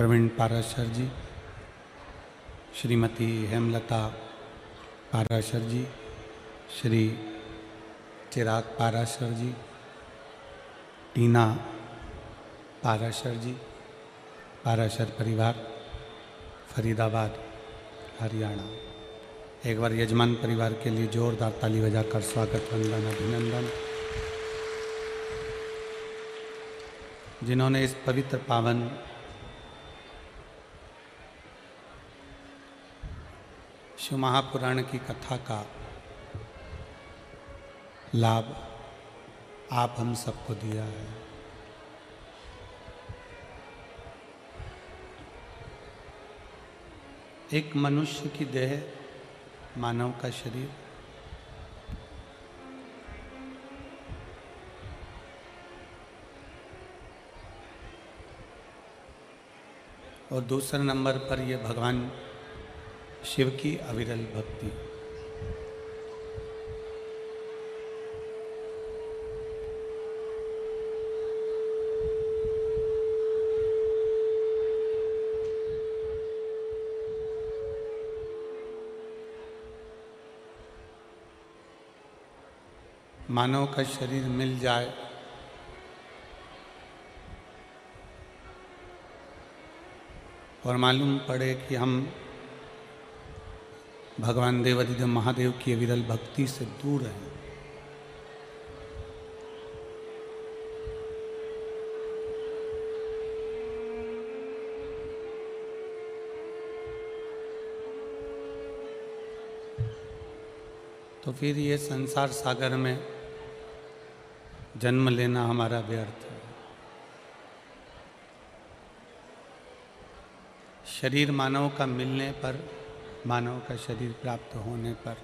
प्रवीण पाराशर जी, श्रीमती हेमलता पाराशर जी, श्री चिराग पाराशर जी, टीना पाराशर जी, पाराशर परिवार, फरीदाबाद, हरियाणा। एक बार यजमान परिवार के लिए जोरदार ताली बजाकर स्वागत, वंदन, अभिनंदन। जिन्होंने इस पवित्र पावन शिव महापुराण की कथा का लाभ आप हम सबको दिया है। एक मनुष्य की देह, मानव का शरीर, और दूसरे नंबर पर यह भगवान शिव की अविरल भक्ति। मानव का शरीर मिल जाए और मालूम पड़े कि हम भगवान देवाधिदेव महादेव की अविरल भक्ति से दूर हैं, तो फिर ये संसार सागर में जन्म लेना हमारा व्यर्थ है। शरीर मानव का मिलने पर, मानव का शरीर प्राप्त होने पर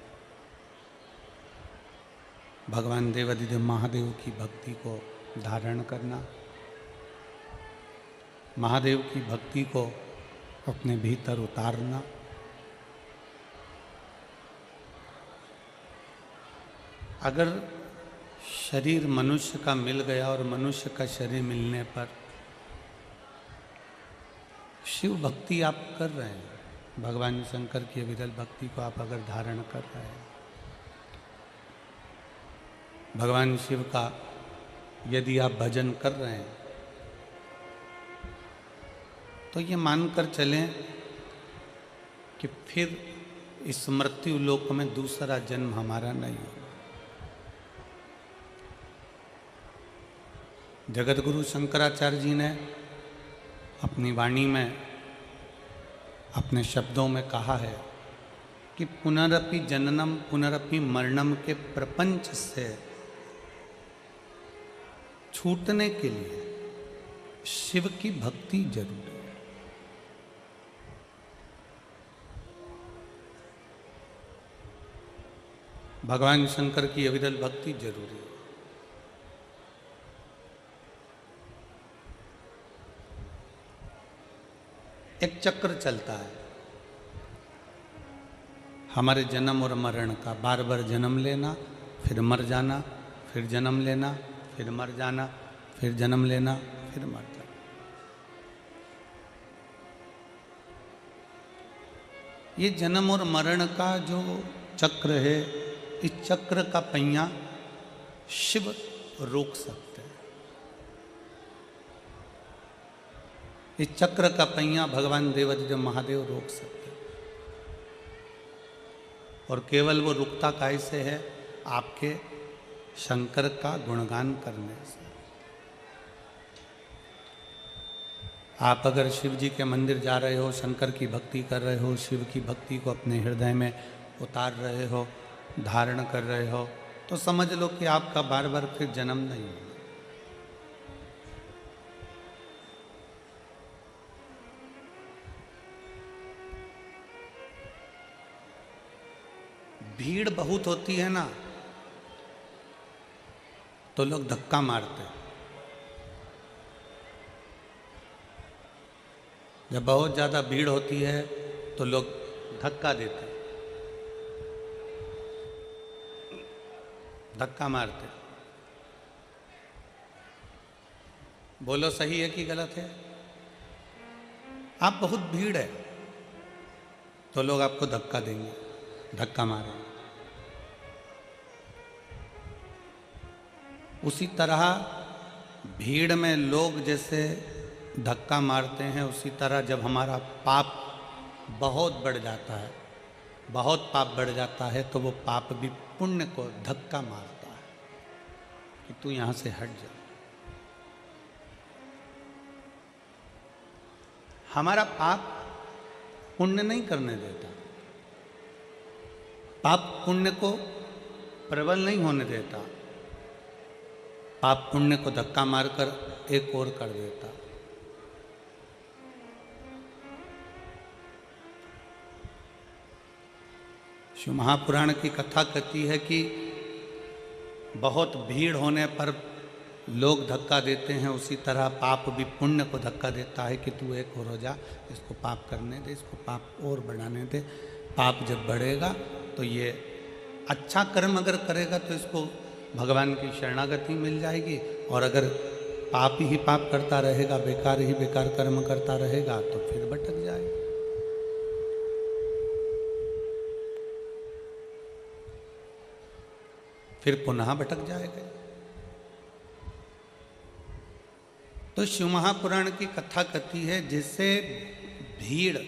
भगवान देवाधिदेव महादेव की भक्ति को धारण करना, महादेव की भक्ति को अपने भीतर उतारना, अगर शरीर मनुष्य का मिल गया और मनुष्य का शरीर मिलने पर शिव भक्ति आप कर रहे हैं, भगवान शंकर की अविरल भक्ति को आप अगर धारण कर रहे हैं, भगवान शिव का यदि आप भजन कर रहे हैं, तो ये मानकर चलें कि फिर इस मृत्यु लोक में दूसरा जन्म हमारा नहीं होगा। जगत गुरु शंकराचार्य जी ने अपनी वाणी में, अपने शब्दों में कहा है कि पुनरपि जननम पुनरपि मरणम के प्रपंच से छूटने के लिए शिव की भक्ति जरूरी है। भगवान शंकर की अविरल भक्ति जरूरी है। एक चक्र चलता है हमारे जन्म और मरण का, बार बार जन्म लेना, फिर मर जाना, फिर जन्म लेना, फिर मर जाना, फिर जन्म लेना, फिर मर जाना। ये जन्म और मरण का जो चक्र है, इस चक्र का पहिया शिव रोक सकते हैं। इस चक्र का पहिया भगवान देवाधिदेव महादेव रोक सकते हैं। और केवल वो रुकता कैसे है? आपके शंकर का गुणगान करने से। आप अगर शिव जी के मंदिर जा रहे हो, शंकर की भक्ति कर रहे हो, शिव की भक्ति को अपने हृदय में उतार रहे हो, धारण कर रहे हो, तो समझ लो कि आपका बार बार फिर जन्म नहीं होगा। भीड़ बहुत होती है ना, तो लोग धक्का मारते हैं। जब बहुत ज़्यादा भीड़ होती है तो लोग धक्का देते हैं, धक्का मारते। बोलो सही है कि गलत है? आप बहुत भीड़ है तो लोग आपको धक्का देंगे, धक्का मारेंगे। उसी तरह भीड़ में लोग जैसे धक्का मारते हैं, उसी तरह जब हमारा पाप बहुत बढ़ जाता है, बहुत पाप बढ़ जाता है, तो वो पाप भी पुण्य को धक्का मारता है कि तू यहां से हट जा। हमारा पाप पुण्य नहीं करने देता, पाप पुण्य को प्रबल नहीं होने देता, पाप पुण्य को धक्का मारकर एक और कर देता। शिव महापुराण की कथा कहती है कि बहुत भीड़ होने पर लोग धक्का देते हैं, उसी तरह पाप भी पुण्य को धक्का देता है कि तू एक और हो जा, इसको पाप करने दे, इसको पाप और बढ़ाने दे। पाप जब बढ़ेगा तो ये अच्छा कर्म अगर करेगा तो इसको भगवान की शरणागति मिल जाएगी, और अगर पाप ही पाप करता रहेगा, बेकार ही बेकार कर्म करता रहेगा, तो फिर भटक जाएगा। फिर पुनः भटक जाएगा। तो शिव महापुराण की कथा कहती है जैसे भीड़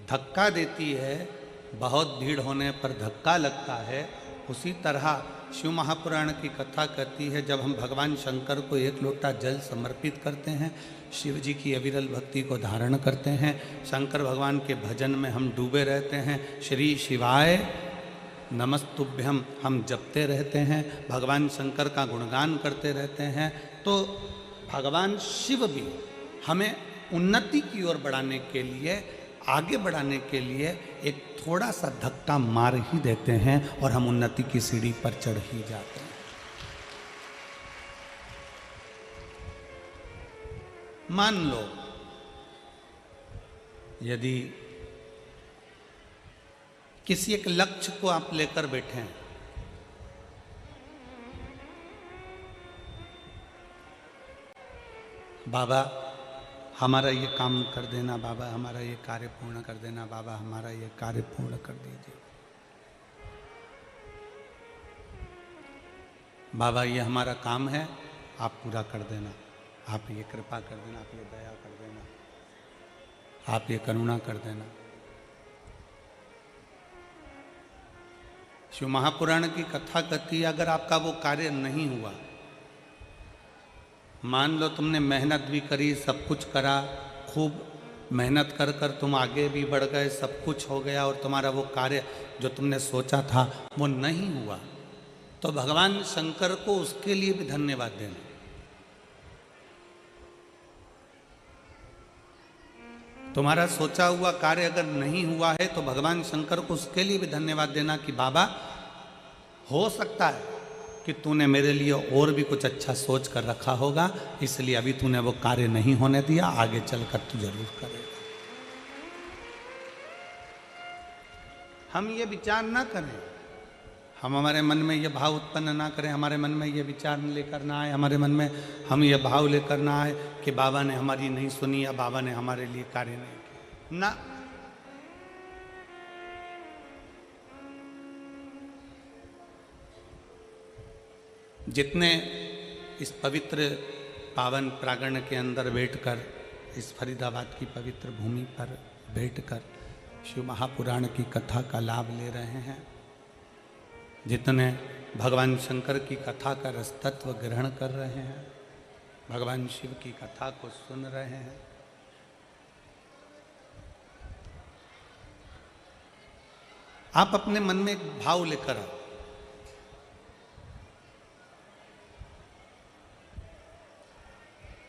धक्का देती है, बहुत भीड़ होने पर धक्का लगता है, उसी तरह शिव महापुराण की कथा कहती है जब हम भगवान शंकर को एक लोटा जल समर्पित करते हैं, शिव जी की अविरल भक्ति को धारण करते हैं, शंकर भगवान के भजन में हम डूबे रहते हैं, श्री शिवाय नमस्तुभ्यम हम जपते रहते हैं, भगवान शंकर का गुणगान करते रहते हैं, तो भगवान शिव भी हमें उन्नति की ओर बढ़ाने के लिए, आगे बढ़ाने के लिए एक थोड़ा सा धक्का मार ही देते हैं और हम उन्नति की सीढ़ी पर चढ़ ही जाते हैं। मान लो यदि किसी एक लक्ष्य को आप लेकर बैठे हैं, बाबा हमारा ये काम कर देना, बाबा हमारा ये कार्य पूर्ण कर देना, बाबा हमारा ये कार्य पूर्ण कर दीजिए, बाबा ये हमारा काम है, आप पूरा कर देना, आप ये कृपा कर देना, आप ये दया कर देना, आप ये करुणा कर देना। शिव महापुराण की कथा कहती है अगर आपका वो कार्य नहीं हुआ, मान लो तुमने मेहनत भी करी, सब कुछ करा, खूब मेहनत कर कर तुम आगे भी बढ़ गए, सब कुछ हो गया, और तुम्हारा वो कार्य जो तुमने सोचा था वो नहीं हुआ, तो भगवान शंकर को उसके लिए भी धन्यवाद देना। तुम्हारा सोचा हुआ कार्य अगर नहीं हुआ है तो भगवान शंकर को उसके लिए भी धन्यवाद देना कि बाबा हो सकता है कि तूने मेरे लिए और भी कुछ अच्छा सोच कर रखा होगा, इसलिए अभी तूने वो कार्य नहीं होने दिया, आगे चलकर तू जरूर करेगा। हम ये विचार ना करें, हम हमारे मन में ये भाव उत्पन्न ना करें, हमारे मन में ये विचार लेकर ना आए, हमारे मन में हम ये भाव लेकर ना आए कि बाबा ने हमारी नहीं सुनी या बाबा ने हमारे लिए कार्य नहीं किया ना। जितने इस पवित्र पावन प्रांगण के अंदर बैठकर, इस फरीदाबाद की पवित्र भूमि पर बैठकर शिव महापुराण की कथा का लाभ ले रहे हैं, जितने भगवान शंकर की कथा का रसतत्व ग्रहण कर रहे हैं, भगवान शिव की कथा को सुन रहे हैं, आप अपने मन में एक भाव लेकर आओ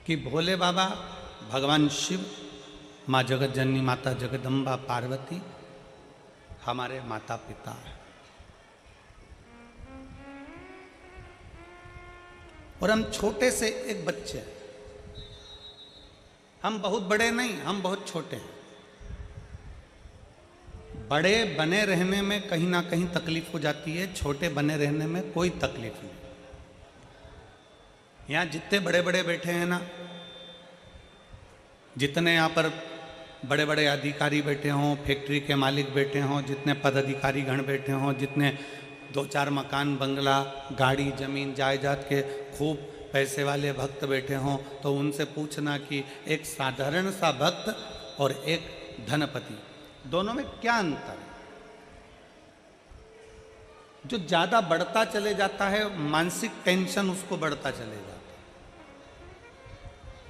कि भोले बाबा, भगवान शिव, माँ जगत जननी माता जगदम्बा पार्वती हमारे माता पिता हैं, और हम छोटे से एक बच्चे हैं, हम बहुत बड़े नहीं, हम बहुत छोटे हैं। बड़े बने रहने में कहीं ना कहीं तकलीफ हो जाती है, छोटे बने रहने में कोई तकलीफ नहीं। यहाँ जितने बड़े बड़े बैठे हैं ना, जितने यहाँ पर बड़े बड़े अधिकारी बैठे हों, फैक्ट्री के मालिक बैठे हों, जितने पदाधिकारी गण बैठे हों, जितने 2-4 मकान, बंगला, गाड़ी, ज़मीन, जायदाद के खूब पैसे वाले भक्त बैठे हों, तो उनसे पूछना कि एक साधारण सा भक्त और एक धनपति, दोनों में क्या अंतर है? जो ज़्यादा बढ़ता चले जाता है, मानसिक टेंशन उसको बढ़ता चले जाता है।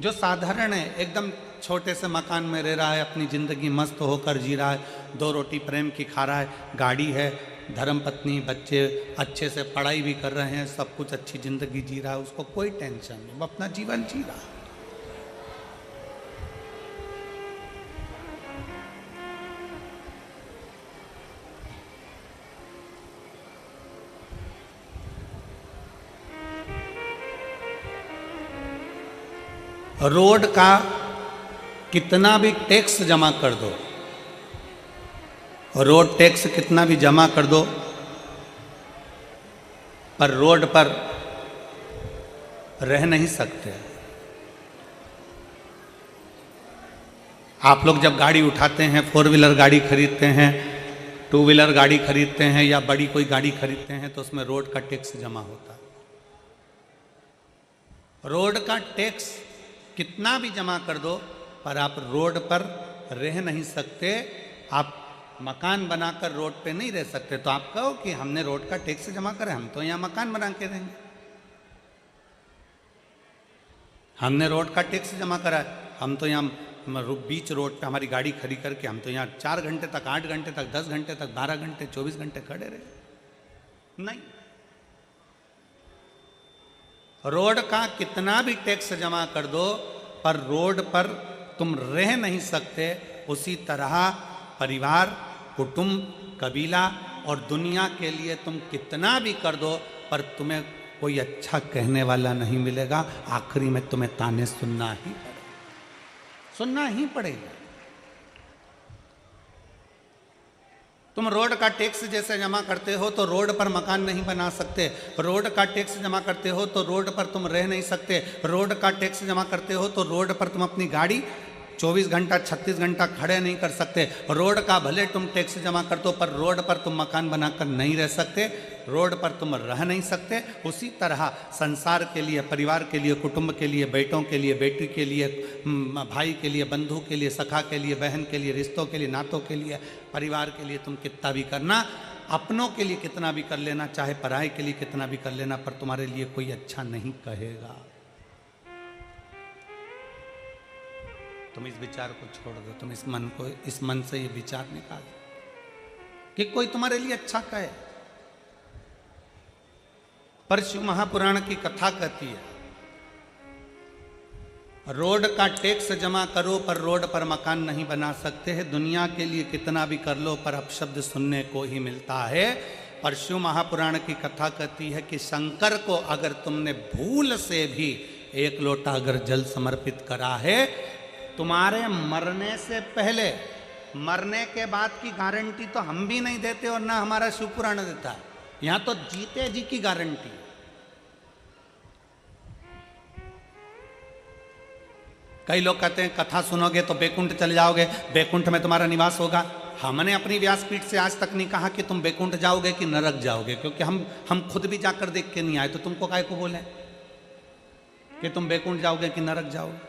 जो साधारण है, एकदम छोटे से मकान में रह रहा है, अपनी ज़िंदगी मस्त होकर जी रहा है, 2 रोटी प्रेम की खा रहा है, गाड़ी है, धर्म पत्नी, बच्चे अच्छे से पढ़ाई भी कर रहे हैं, सब कुछ अच्छी ज़िंदगी जी रहा है, उसको कोई टेंशन नहीं, वो अपना जीवन जी रहा है। रोड का कितना भी टैक्स जमा कर दो, रोड टैक्स कितना भी जमा कर दो, पर रोड पर रह नहीं सकते। आप लोग जब गाड़ी उठाते हैं, 4 व्हीलर गाड़ी खरीदते हैं, 2 व्हीलर गाड़ी खरीदते हैं या बड़ी कोई गाड़ी खरीदते हैं, तो उसमें रोड का टैक्स जमा होता है। रोड का टैक्स कितना भी जमा कर दो, पर आप रोड पर रह नहीं सकते। आप मकान बनाकर रोड पे नहीं रह सकते। तो आप कहो कि हमने रोड का टैक्स जमा करा, हम तो यहाँ मकान बना के रहेंगे। हमने रोड का टैक्स जमा करा है, हम तो यहाँ बीच रोड पे हमारी गाड़ी खड़ी करके हम तो यहाँ 4 घंटे तक, 8 घंटे तक, 10 घंटे तक, 12 घंटे, 24 घंटे खड़े रहे। नहीं, रोड का कितना भी टैक्स जमा कर दो, पर रोड पर तुम रह नहीं सकते। उसी तरह परिवार, कुटुंब, कबीला और दुनिया के लिए तुम कितना भी कर दो, पर तुम्हें कोई अच्छा कहने वाला नहीं मिलेगा। आखिरी में तुम्हें ताने सुनना ही पड़ेगा, सुनना ही पड़ेगा। तुम रोड का टैक्स जैसे जमा करते हो तो रोड पर मकान नहीं बना सकते। रोड का टैक्स जमा करते हो तो रोड पर तुम रह नहीं सकते। रोड का टैक्स जमा करते हो तो रोड पर तुम अपनी गाड़ी 24 घंटा 36 घंटा खड़े नहीं कर सकते। रोड का भले तुम टैक्स जमा कर दो, पर रोड पर तुम मकान बनाकर नहीं रह सकते, रोड पर तुम रह नहीं सकते। उसी तरह संसार के लिए, परिवार के लिए, कुटुंब के लिए, बेटों के लिए, बेटी के लिए, भाई के लिए, बंधु के लिए, सखा के लिए, बहन के लिए, रिश्तों के लिए, नातों के लिए, परिवार के लिए तुम कितना भी करना, अपनों के लिए कितना भी कर लेना, चाहे पराये के लिए कितना भी कर लेना, पर तुम्हारे लिए कोई अच्छा नहीं कहेगा। तुम इस विचार को छोड़ दो, तुम इस मन से ये विचार निकाल कि कोई तुम्हारे लिए अच्छा कहे। पर शिव महापुराण की कथा कहती है, रोड का टैक्स जमा करो पर रोड पर मकान नहीं बना सकते हैं। दुनिया के लिए कितना भी कर लो, पर अपशब्द सुनने को ही मिलता है। पर शिव महापुराण की कथा कहती है कि शंकर को अगर तुमने भूल से भी 1 लोटा अगर जल समर्पित करा है, तुम्हारे मरने से पहले, मरने के बाद की गारंटी तो हम भी नहीं देते और ना हमारा शिव पुराण देता है। यहां तो जीते जी की गारंटी। कई लोग कहते हैं कथा सुनोगे तो बैकुंठ चले जाओगे, बैकुंठ में तुम्हारा निवास होगा। हमने अपनी व्यासपीठ से आज तक नहीं कहा कि तुम बैकुंठ जाओगे कि नरक जाओगे, क्योंकि हम खुद भी जाकर देख के नहीं आए। तो तुमको काहे को बोले कि तुम बैकुंठ जाओगे कि नरक जाओगे?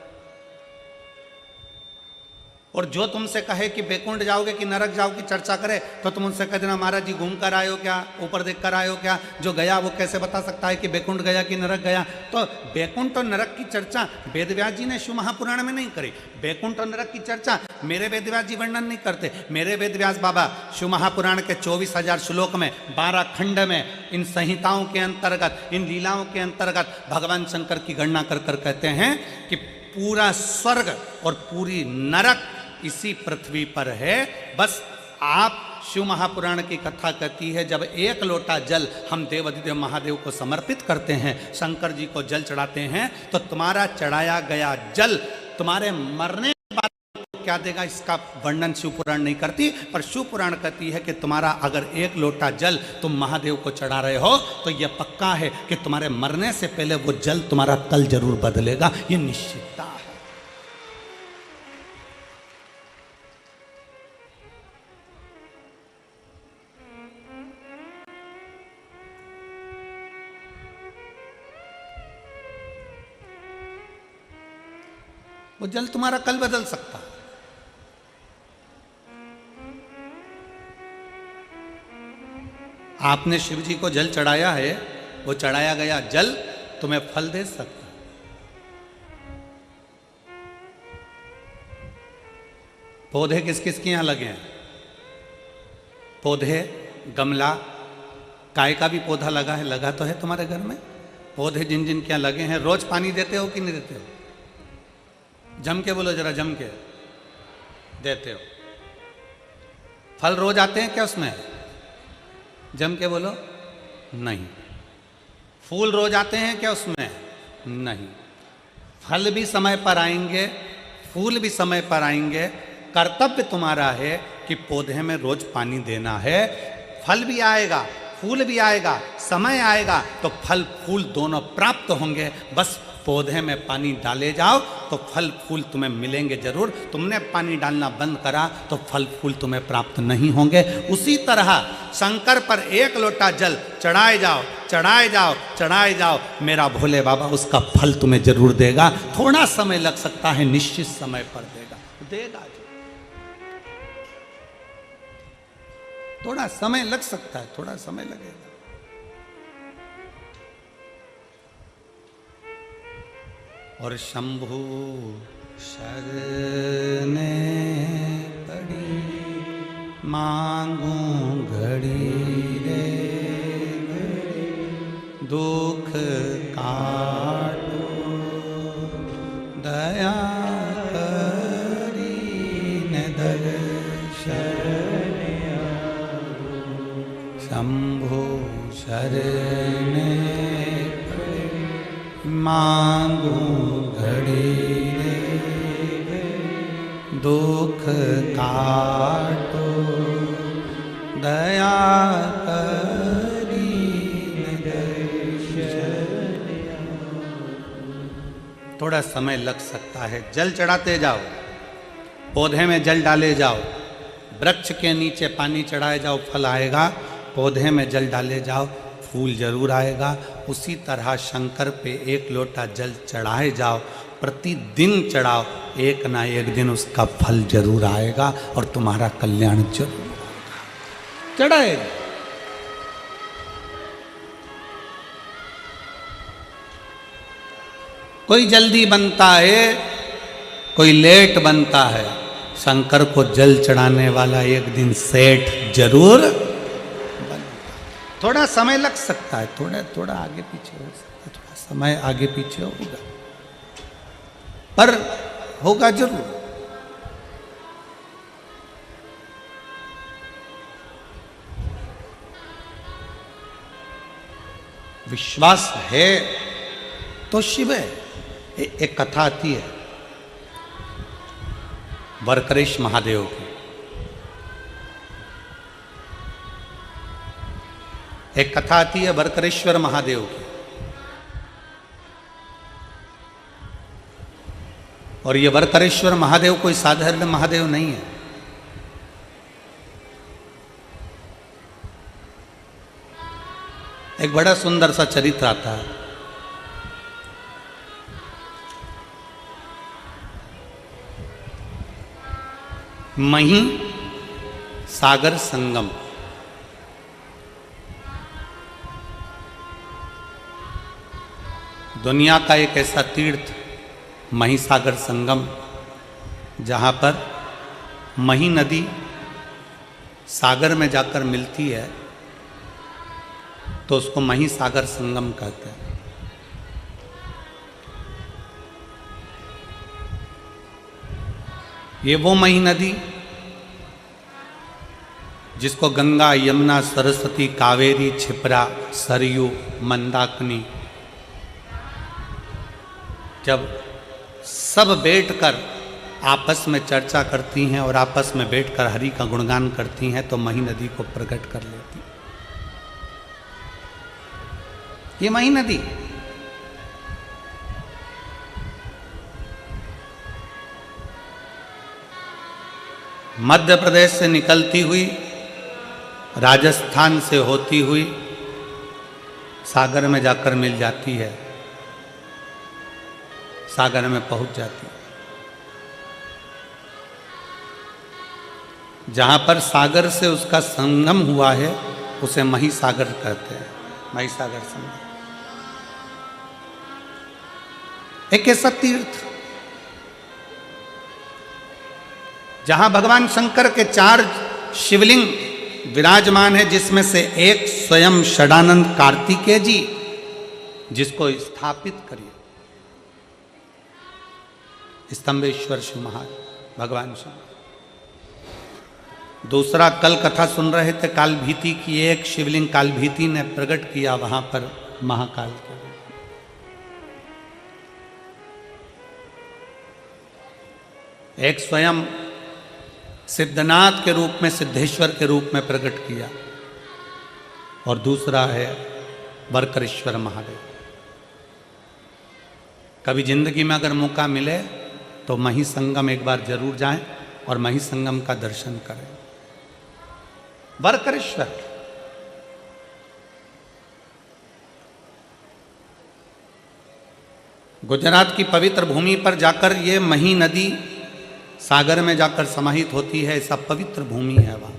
और जो तुमसे कहे कि बैकुंठ जाओगे कि नरक जाओगे की चर्चा करे, तो तुम उनसे कह देना महाराज जी घूम कर आए हो क्या, ऊपर देख कर आए हो क्या? जो गया वो कैसे बता सकता है कि बैकुंठ गया कि नरक गया? तो बैकुंठ और नरक की चर्चा वेद व्यास जी ने शिव महापुराण में नहीं करी। बैकुंठ और नरक की चर्चा मेरे वेद व्यास जी वर्णन नहीं करते। मेरे वेद व्यास बाबा शिव महापुराण के 24,000 श्लोक में, 12 खंड में, इन संहिताओं के अंतर्गत, इन लीलाओं के अंतर्गत भगवान शंकर की गणना कर कर कहते हैं कि पूरा स्वर्ग और पूरी नरक इसी पृथ्वी पर है। बस आप शिव महापुराण की कथा कहती है, जब 1 लोटा जल हम देवाधिदेव महादेव को समर्पित करते हैं, शंकर जी को जल चढ़ाते हैं, तो तुम्हारा चढ़ाया गया जल तुम्हारे मरने के बाद क्या देगा, इसका वर्णन शिव पुराण नहीं करती। पर शिव पुराण कहती है कि तुम्हारा अगर 1 लोटा जल तुम महादेव को चढ़ा रहे हो, तो यह पक्का है कि तुम्हारे मरने से पहले वो जल तुम्हारा तल जरूर बदलेगा। ये निश्चितता है। वो जल तुम्हारा कल बदल सकता है। आपने शिव जी को जल चढ़ाया है, वो चढ़ाया गया जल तुम्हें फल दे सकता है। पौधे किस किस के यहां लगे हैं? पौधे, गमला, काय का भी पौधा लगा है, लगा तो है तुम्हारे घर में। पौधे जिन जिन के यहां लगे हैं, रोज पानी देते हो कि नहीं देते हो? जम के बोलो जरा, जम के देते हो। फल रोज आते हैं क्या उसमें? जम के बोलो। नहीं। फूल रोज आते हैं क्या उसमें? नहीं। फल भी समय पर आएंगे, फूल भी समय पर आएंगे। कर्तव्य तुम्हारा है कि पौधे में रोज पानी देना है। फल भी आएगा, फूल भी आएगा, समय आएगा तो फल फूल दोनों प्राप्त होंगे। बस पौधे में पानी डाले जाओ तो फल फूल तुम्हें मिलेंगे जरूर। तुमने पानी डालना बंद करा तो फल फूल तुम्हें प्राप्त नहीं होंगे। उसी तरह शंकर पर एक लोटा जल चढ़ाए जाओ, चढ़ाए जाओ, चढ़ाए जाओ, मेरा भोले बाबा उसका फल तुम्हें जरूर देगा। थोड़ा समय लग सकता है, निश्चित समय पर देगा, देगा। थोड़ा समय लग सकता है, थोड़ा समय लगेगा। और शंभु शरने पड़ी मांगू घड़ी रे घड़ी, दुख काटो दया करी न दर्शन। शंभु शरने मांगू घड़ी रे, दुख काटो दया करी दर्शन। थोड़ा समय लग सकता है। जल चढ़ाते जाओ, पौधे में जल डाले जाओ, वृक्ष के नीचे पानी चढ़ाए जाओ, फल आएगा। पौधे में जल डाले जाओ, फूल जरूर आएगा। उसी तरह शंकर पे एक लोटा जल चढ़ाए जाओ, प्रतिदिन चढ़ाओ, एक ना एक दिन उसका फल जरूर आएगा और तुम्हारा कल्याण जरूर होगा। चढ़ाए। कोई जल्दी बनता है, कोई लेट बनता है। शंकर को जल चढ़ाने वाला एक दिन सेठ जरूर बनता। थोड़ा समय लग सकता है, थोड़ा थोड़ा आगे पीछे हो सकता है, थोड़ा समय आगे पीछे होगा, पर होगा जरूर। विश्वास है तो शिव है। एक कथा आती है वरकरेश महादेव की। एक कथा आती है वरकरेश्वर महादेव की। और ये वरकरेश्वर महादेव कोई साधारण महादेव नहीं है। एक बड़ा सुंदर सा चरित्र आता है। मही सागर संगम। दुनिया का एक ऐसा तीर्थ मही सागर संगम, जहाँ पर मही नदी सागर में जाकर मिलती है, तो उसको मही सागर संगम कहते हैं। ये वो मही नदी जिसको गंगा, यमुना, सरस्वती, कावेरी, छिपरा, सरयू, मंदाकिनी जब सब बैठकर आपस में चर्चा करती हैं और आपस में बैठकर हरि का गुणगान करती हैं, तो मही नदी को प्रकट कर लेती। ये मही नदी मध्य प्रदेश से निकलती हुई, राजस्थान से होती हुई सागर में जाकर मिल जाती है, सागर में पहुंच जाती है। जहाँ पर सागर से उसका संगम हुआ है उसे महिसागर कहते हैं, महिसागर संगम। एक ऐसा तीर्थ जहां भगवान शंकर के 4 शिवलिंग विराजमान है, जिसमें से एक स्वयं षडानंद कार्तिकेय जी, जिसको स्थापित करिए स्तंभेश्वर शिव महाराज भगवान शिव। दूसरा कल कथा सुन रहे थे काल भीति की, एक शिवलिंग काल भीति ने प्रकट किया वहां पर महाकाल के। एक स्वयं सिद्धनाथ के रूप में, सिद्धेश्वर के रूप में प्रकट किया, और दूसरा है वरकरेश्वर महादेव। कभी जिंदगी में अगर मौका मिले तो मही संगम एक बार जरूर जाएं और मही संगम का दर्शन करें। वरकरेश्वर गुजरात की पवित्र भूमि पर जाकर ये मही नदी सागर में जाकर समाहित होती है, ऐसा पवित्र भूमि है वहां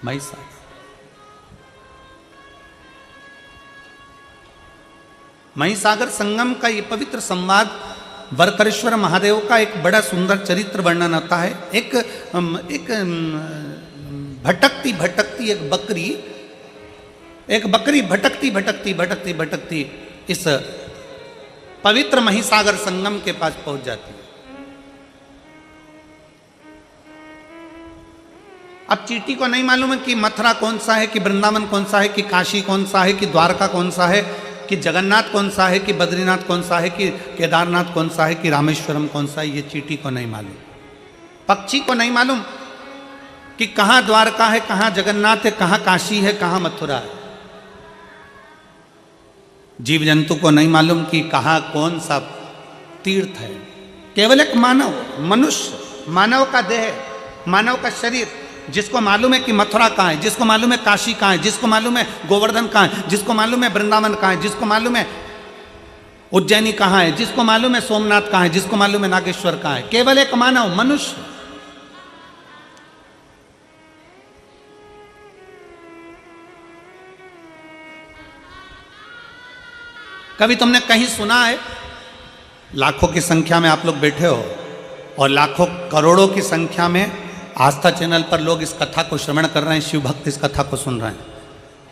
मही सागर। मही सागर संगम का ये पवित्र संवाद वरकरेश्वर महादेव का एक बड़ा सुंदर चरित्र वर्णन आता है। एक भटकती भटकती एक बकरी भटकती इस पवित्र महिसागर संगम के पास पहुंच जाती है। अब चींटी को नहीं मालूम है कि मथुरा कौन सा है, कि वृंदावन कौन सा है, कि काशी कौन सा है, कि द्वारका कौन सा है, कि जगन्नाथ कौन सा है, कि बद्रीनाथ कौन सा है, कि केदारनाथ कौन सा है, कि रामेश्वरम कौन सा है। ये चींटी को नहीं मालूम, पक्षी को नहीं मालूम कि कहाँ द्वारका है, कहाँ जगन्नाथ है, कहाँ काशी है, कहाँ मथुरा है। जीव जंतु को नहीं मालूम कि कहाँ कौन सा तीर्थ है। केवल एक मानव, मनुष्य, मानव का देह, मानव का शरीर, जिसको मालूम है कि मथुरा कहाँ है, जिसको मालूम है काशी कहाँ है, जिसको मालूम है गोवर्धन कहाँ है, जिसको मालूम है वृंदावन कहाँ है, जिसको मालूम है उज्जैनी कहाँ है, जिसको मालूम है सोमनाथ कहाँ है, जिसको मालूम है नागेश्वर कहाँ है। केवल एक मानव, मनुष्य। कभी तुमने कहीं सुना है, लाखों की संख्या में आप लोग बैठे हो और लाखों करोड़ों की संख्या में आस्था चैनल पर लोग इस कथा को श्रवण कर रहे हैं, शिव भक्त इस कथा को सुन रहे हैं,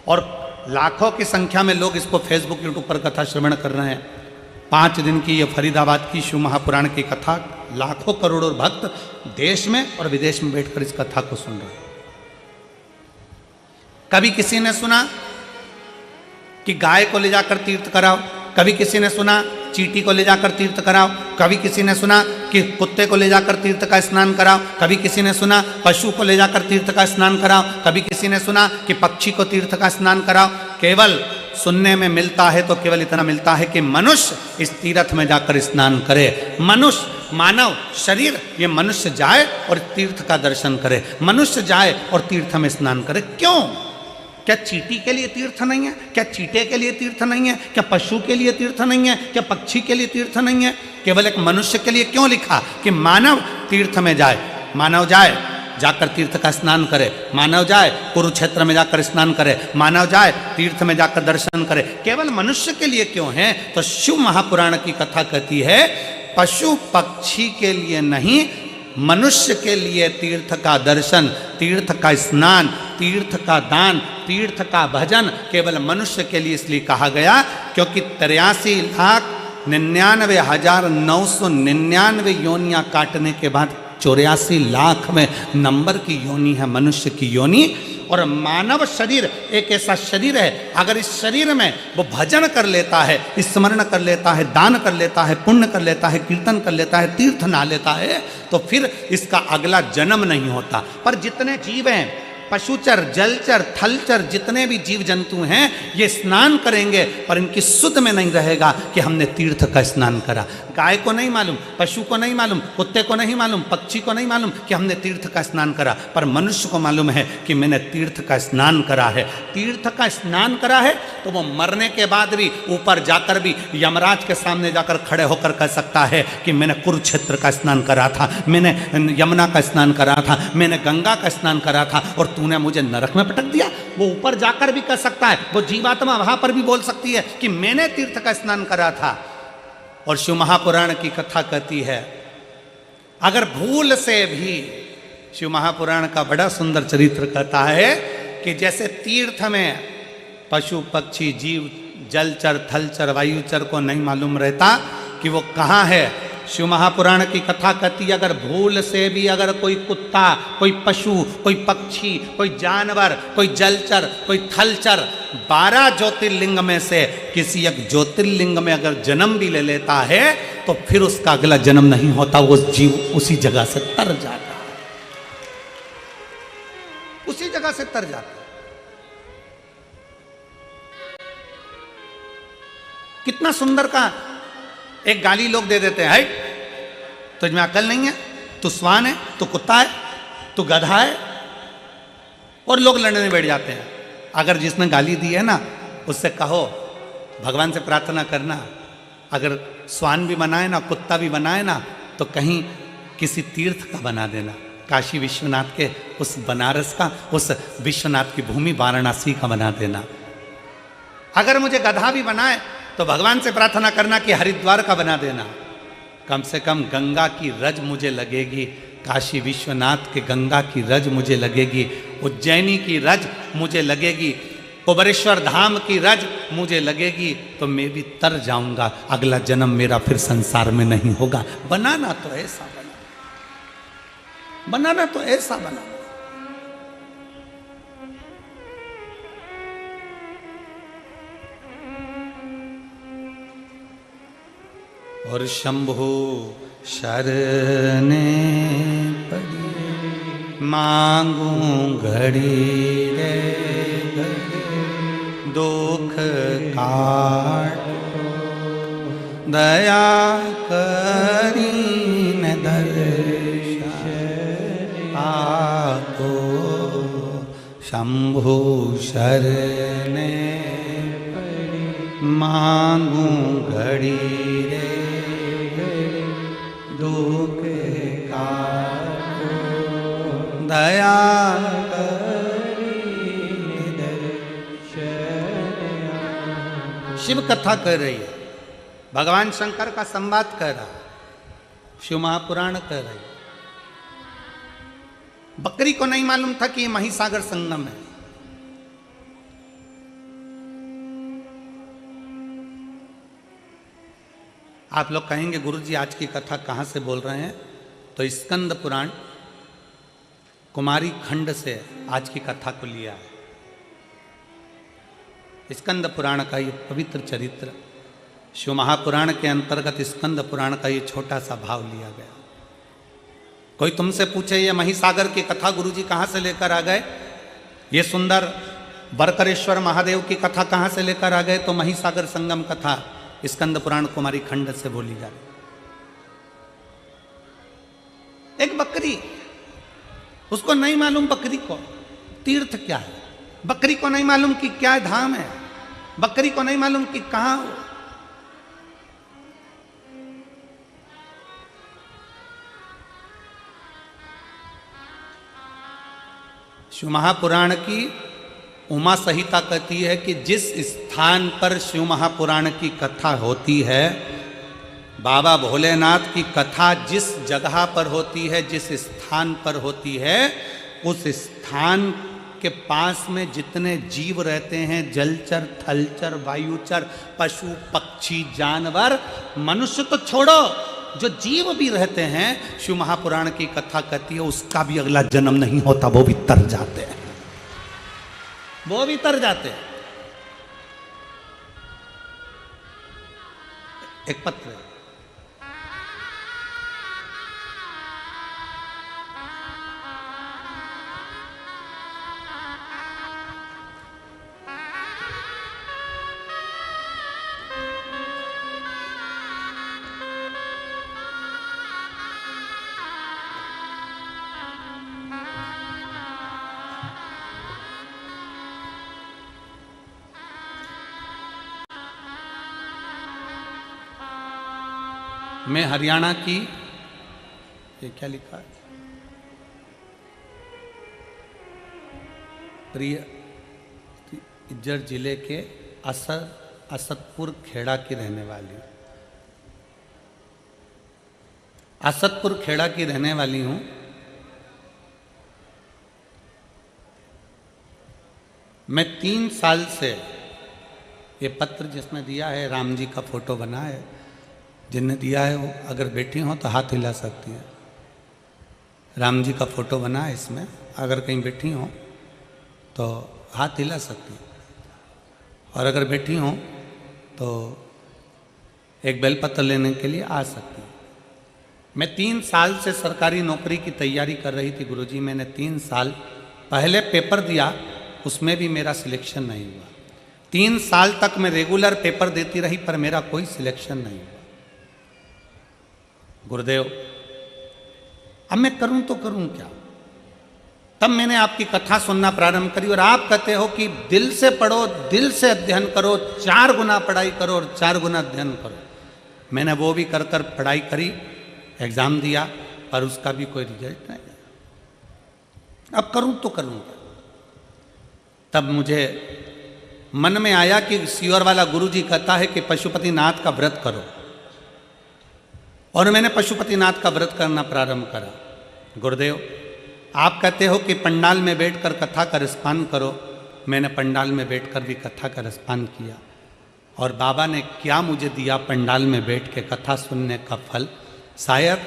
और लाखों की संख्या में लोग इसको फेसबुक यूट्यूब पर कथा श्रवण कर रहे हैं। 5 दिन की ये फरीदाबाद की शिव महापुराण की कथा, लाखों करोड़ों भक्त देश में और विदेश में बैठकर इस कथा को सुन रहे हैं। कभी किसी ने सुना कि गाय को ले जाकर तीर्थ कराओ, कभी किसी ने सुना चींटी को ले जाकर तीर्थ कराओ, कभी किसी ने सुना कि कुत्ते को ले जाकर तीर्थ का स्नान कराओ, कभी किसी ने सुना पशु को ले जाकर तीर्थ का स्नान कराओ, कभी किसी ने सुना कि पक्षी को तीर्थ का स्नान कराओ। केवल सुनने में मिलता है तो केवल इतना मिलता है कि मनुष्य इस तीर्थ में जाकर स्नान करे। मनुष्य, मानव शरीर, ये मनुष्य जाए और तीर्थ का दर्शन करे, मनुष्य जाए और तीर्थ में स्नान करे। क्यों? क्या चींटी के लिए तीर्थ नहीं है? क्या चींटे के लिए तीर्थ नहीं है? क्या पशु के लिए तीर्थ नहीं है? क्या पक्षी के लिए तीर्थ नहीं है? केवल एक मनुष्य के लिए क्यों लिखा कि मानव तीर्थ में जाए? मानव जाए, जाकर तीर्थ का स्नान करे, मानव जाए कुरुक्षेत्र में जाकर स्नान करे, मानव जाए तीर्थ में जाकर दर्शन करे। केवल मनुष्य के लिए क्यों है? तो शिव महापुराण की कथा कहती है पशु पक्षी के लिए नहीं, मनुष्य के लिए तीर्थ का दर्शन, तीर्थ का स्नान, तीर्थ का दान, तीर्थ का भजन केवल मनुष्य के लिए इसलिए कहा गया क्योंकि 83,99,999 योनियां काटने के बाद 84 लाख में नंबर की योनि है मनुष्य की योनि। और मानव शरीर एक ऐसा शरीर है, अगर इस शरीर में वो भजन कर लेता है, स्मरण कर लेता है, दान कर लेता है, पुण्य कर लेता है, कीर्तन कर लेता है, तीर्थ ना लेता है, तो फिर इसका अगला जन्म नहीं होता। पर जितने जीव हैं पशुचर, जलचर, थलचर जितने भी जीव जंतु हैं ये स्नान करेंगे, पर इनकी सुध में नहीं रहेगा कि हमने तीर्थ का स्नान करा। गाय को नहीं मालूम, पशु को नहीं मालूम, कुत्ते को नहीं मालूम, पक्षी को नहीं मालूम कि हमने तीर्थ का स्नान करा, पर मनुष्य को मालूम है कि मैंने तीर्थ का स्नान करा है। तीर्थ का स्नान करा है तो वो मरने के बाद भी ऊपर जाकर भी यमराज के सामने जाकर खड़े होकर कह सकता है कि मैंने कुरुक्षेत्र का स्नान करा था, मैंने यमुना का स्नान करा था, मैंने गंगा का स्नान करा था और तूने मुझे नरक में पटक दिया। वो ऊपर जाकर भी कह सकता है, वो जीवात्मा वहां पर भी बोल सकती है कि मैंने तीर्थ का स्नान करा था। और शिव महापुराण की कथा कहती है, अगर भूल से भी, शिव महापुराण का बड़ा सुंदर चरित्र कहता है कि जैसे तीर्थ में पशु पक्षी जीव जलचर थलचर वायुचर को नहीं मालूम रहता कि वो कहाँ है। शिव महापुराण की कथा कहती है, अगर भूल से भी अगर कोई कुत्ता, कोई पशु, कोई पक्षी, कोई जानवर, कोई जलचर, कोई थलचर 12 ज्योतिर्लिंग में से किसी एक ज्योतिर्लिंग में अगर जन्म भी ले लेता है तो फिर उसका अगला जन्म नहीं होता, वो जीव उसी जगह से तर जाता है, उसी जगह से तर जाता है। कितना सुंदर का एक गाली लोग दे देते हैं, तुझमें अकल नहीं है, तू स्वान है, तू कुत्ता है, तू गधा है, और लोग लड़ने बैठ जाते हैं। अगर जिसने गाली दी है ना उससे कहो भगवान से प्रार्थना करना, अगर स्वान भी बनाए ना, कुत्ता भी बनाए ना, तो कहीं किसी तीर्थ का बना देना, काशी विश्वनाथ के उस बनारस का, उस विश्वनाथ की भूमि वाराणसी का बना देना। अगर मुझे गधा भी बनाए तो भगवान से प्रार्थना करना कि हरिद्वार का बना देना, कम से कम गंगा की रज मुझे लगेगी, काशी विश्वनाथ के गंगा की रज मुझे लगेगी, उज्जैनी की रज मुझे लगेगी, कुबरेश्वर धाम की रज मुझे लगेगी, तो मैं भी तर जाऊंगा, अगला जन्म मेरा फिर संसार में नहीं होगा। बनाना तो ऐसा बनाना तो ऐसा बनाना। और शंभु शरणे पड़ी मांगू घड़ी रे दुख काट दया करीन दर्शन आपो। शंभु शरणे मांगू घड़ी रे दुख काटो दया शिव कथा कर रही है, भगवान शंकर का संवाद कर रहा है, शिव महापुराण कर रही है। बकरी को नहीं मालूम था कि ये महिसागर संगम है। आप लोग कहेंगे गुरुजी आज की कथा कहाँ से बोल रहे हैं, तो स्कंद पुराण कुमारी खंड से आज की कथा को लिया है। स्कंद पुराण का ये पवित्र चरित्र शिव महापुराण के अंतर्गत स्कंद पुराण का ये छोटा सा भाव लिया गया। कोई तुमसे पूछे ये महिसागर की कथा गुरुजी कहाँ से लेकर आ गए, ये सुंदर बरकरेश्वर महादेव की कथा कहाँ से लेकर आ गए, तो महिसागर संगम कथा स्कंद पुराण कुमारी खंड से बोली जा रही। एक बकरी, उसको नहीं मालूम बकरी को तीर्थ क्या है, बकरी को नहीं मालूम कि क्या धाम है, बकरी को नहीं मालूम कि कहां हो। शिव महापुराण की उमा संहिता कहती है कि जिस स्थान पर शिव महापुराण की कथा होती है, बाबा भोलेनाथ की कथा जिस जगह पर होती है, जिस स्थान पर होती है, उस स्थान के पास में जितने जीव रहते हैं, जलचर थलचर वायुचर पशु पक्षी जानवर, मनुष्य तो छोड़ो, जो जीव भी रहते हैं, शिव महापुराण की कथा कहती है उसका भी अगला जन्म नहीं होता, वो भी तर जाते हैं, वो भी तर जाते हैं। एक पत्र मैं हरियाणा की, ये क्या लिखा है, प्रिय इज्जर जिले के असदपुर खेड़ा की रहने वाली हूँ। असदपुर खेड़ा की रहने वाली हूँ। मैं 3 साल से, ये पत्र जिसने दिया है राम जी का फोटो बना है, जिनने दिया है वो अगर बैठी हो तो हाथ हिला सकती है। राम जी का फोटो बना है इसमें, अगर कहीं बैठी हो तो हाथ हिला सकती है, और अगर बैठी हो तो एक बेलपत्र लेने के लिए आ सकती है। मैं 3 साल से सरकारी नौकरी की तैयारी कर रही थी गुरुजी। मैंने 3 साल पहले पेपर दिया, उसमें भी मेरा सिलेक्शन नहीं हुआ। 3 साल तक मैं रेगुलर पेपर देती रही पर मेरा कोई सिलेक्शन नहीं हुआ। गुरुदेव, अब मैं करूं तो करूं क्या? तब मैंने आपकी कथा सुनना प्रारंभ करी, और आप कहते हो कि दिल से पढ़ो, दिल से अध्ययन करो, 4 गुना पढ़ाई करो और 4 गुना अध्ययन करो। मैंने वो भी कर कर पढ़ाई करी, एग्जाम दिया, पर उसका भी कोई रिजल्ट नहीं। अब करूं तो करूं क्या? तब मुझे मन में आया कि सीहोर वाला गुरुजी कहता है कि पशुपतिनाथ का व्रत करो, और मैंने पशुपतिनाथ का व्रत करना प्रारंभ करा। गुरुदेव, आप कहते हो कि पंडाल में बैठकर कथा का रसपान करो। मैंने पंडाल में बैठकर भी कथा का रसपान किया, और बाबा ने क्या मुझे दिया पंडाल में बैठ के कथा सुनने का फल। शायद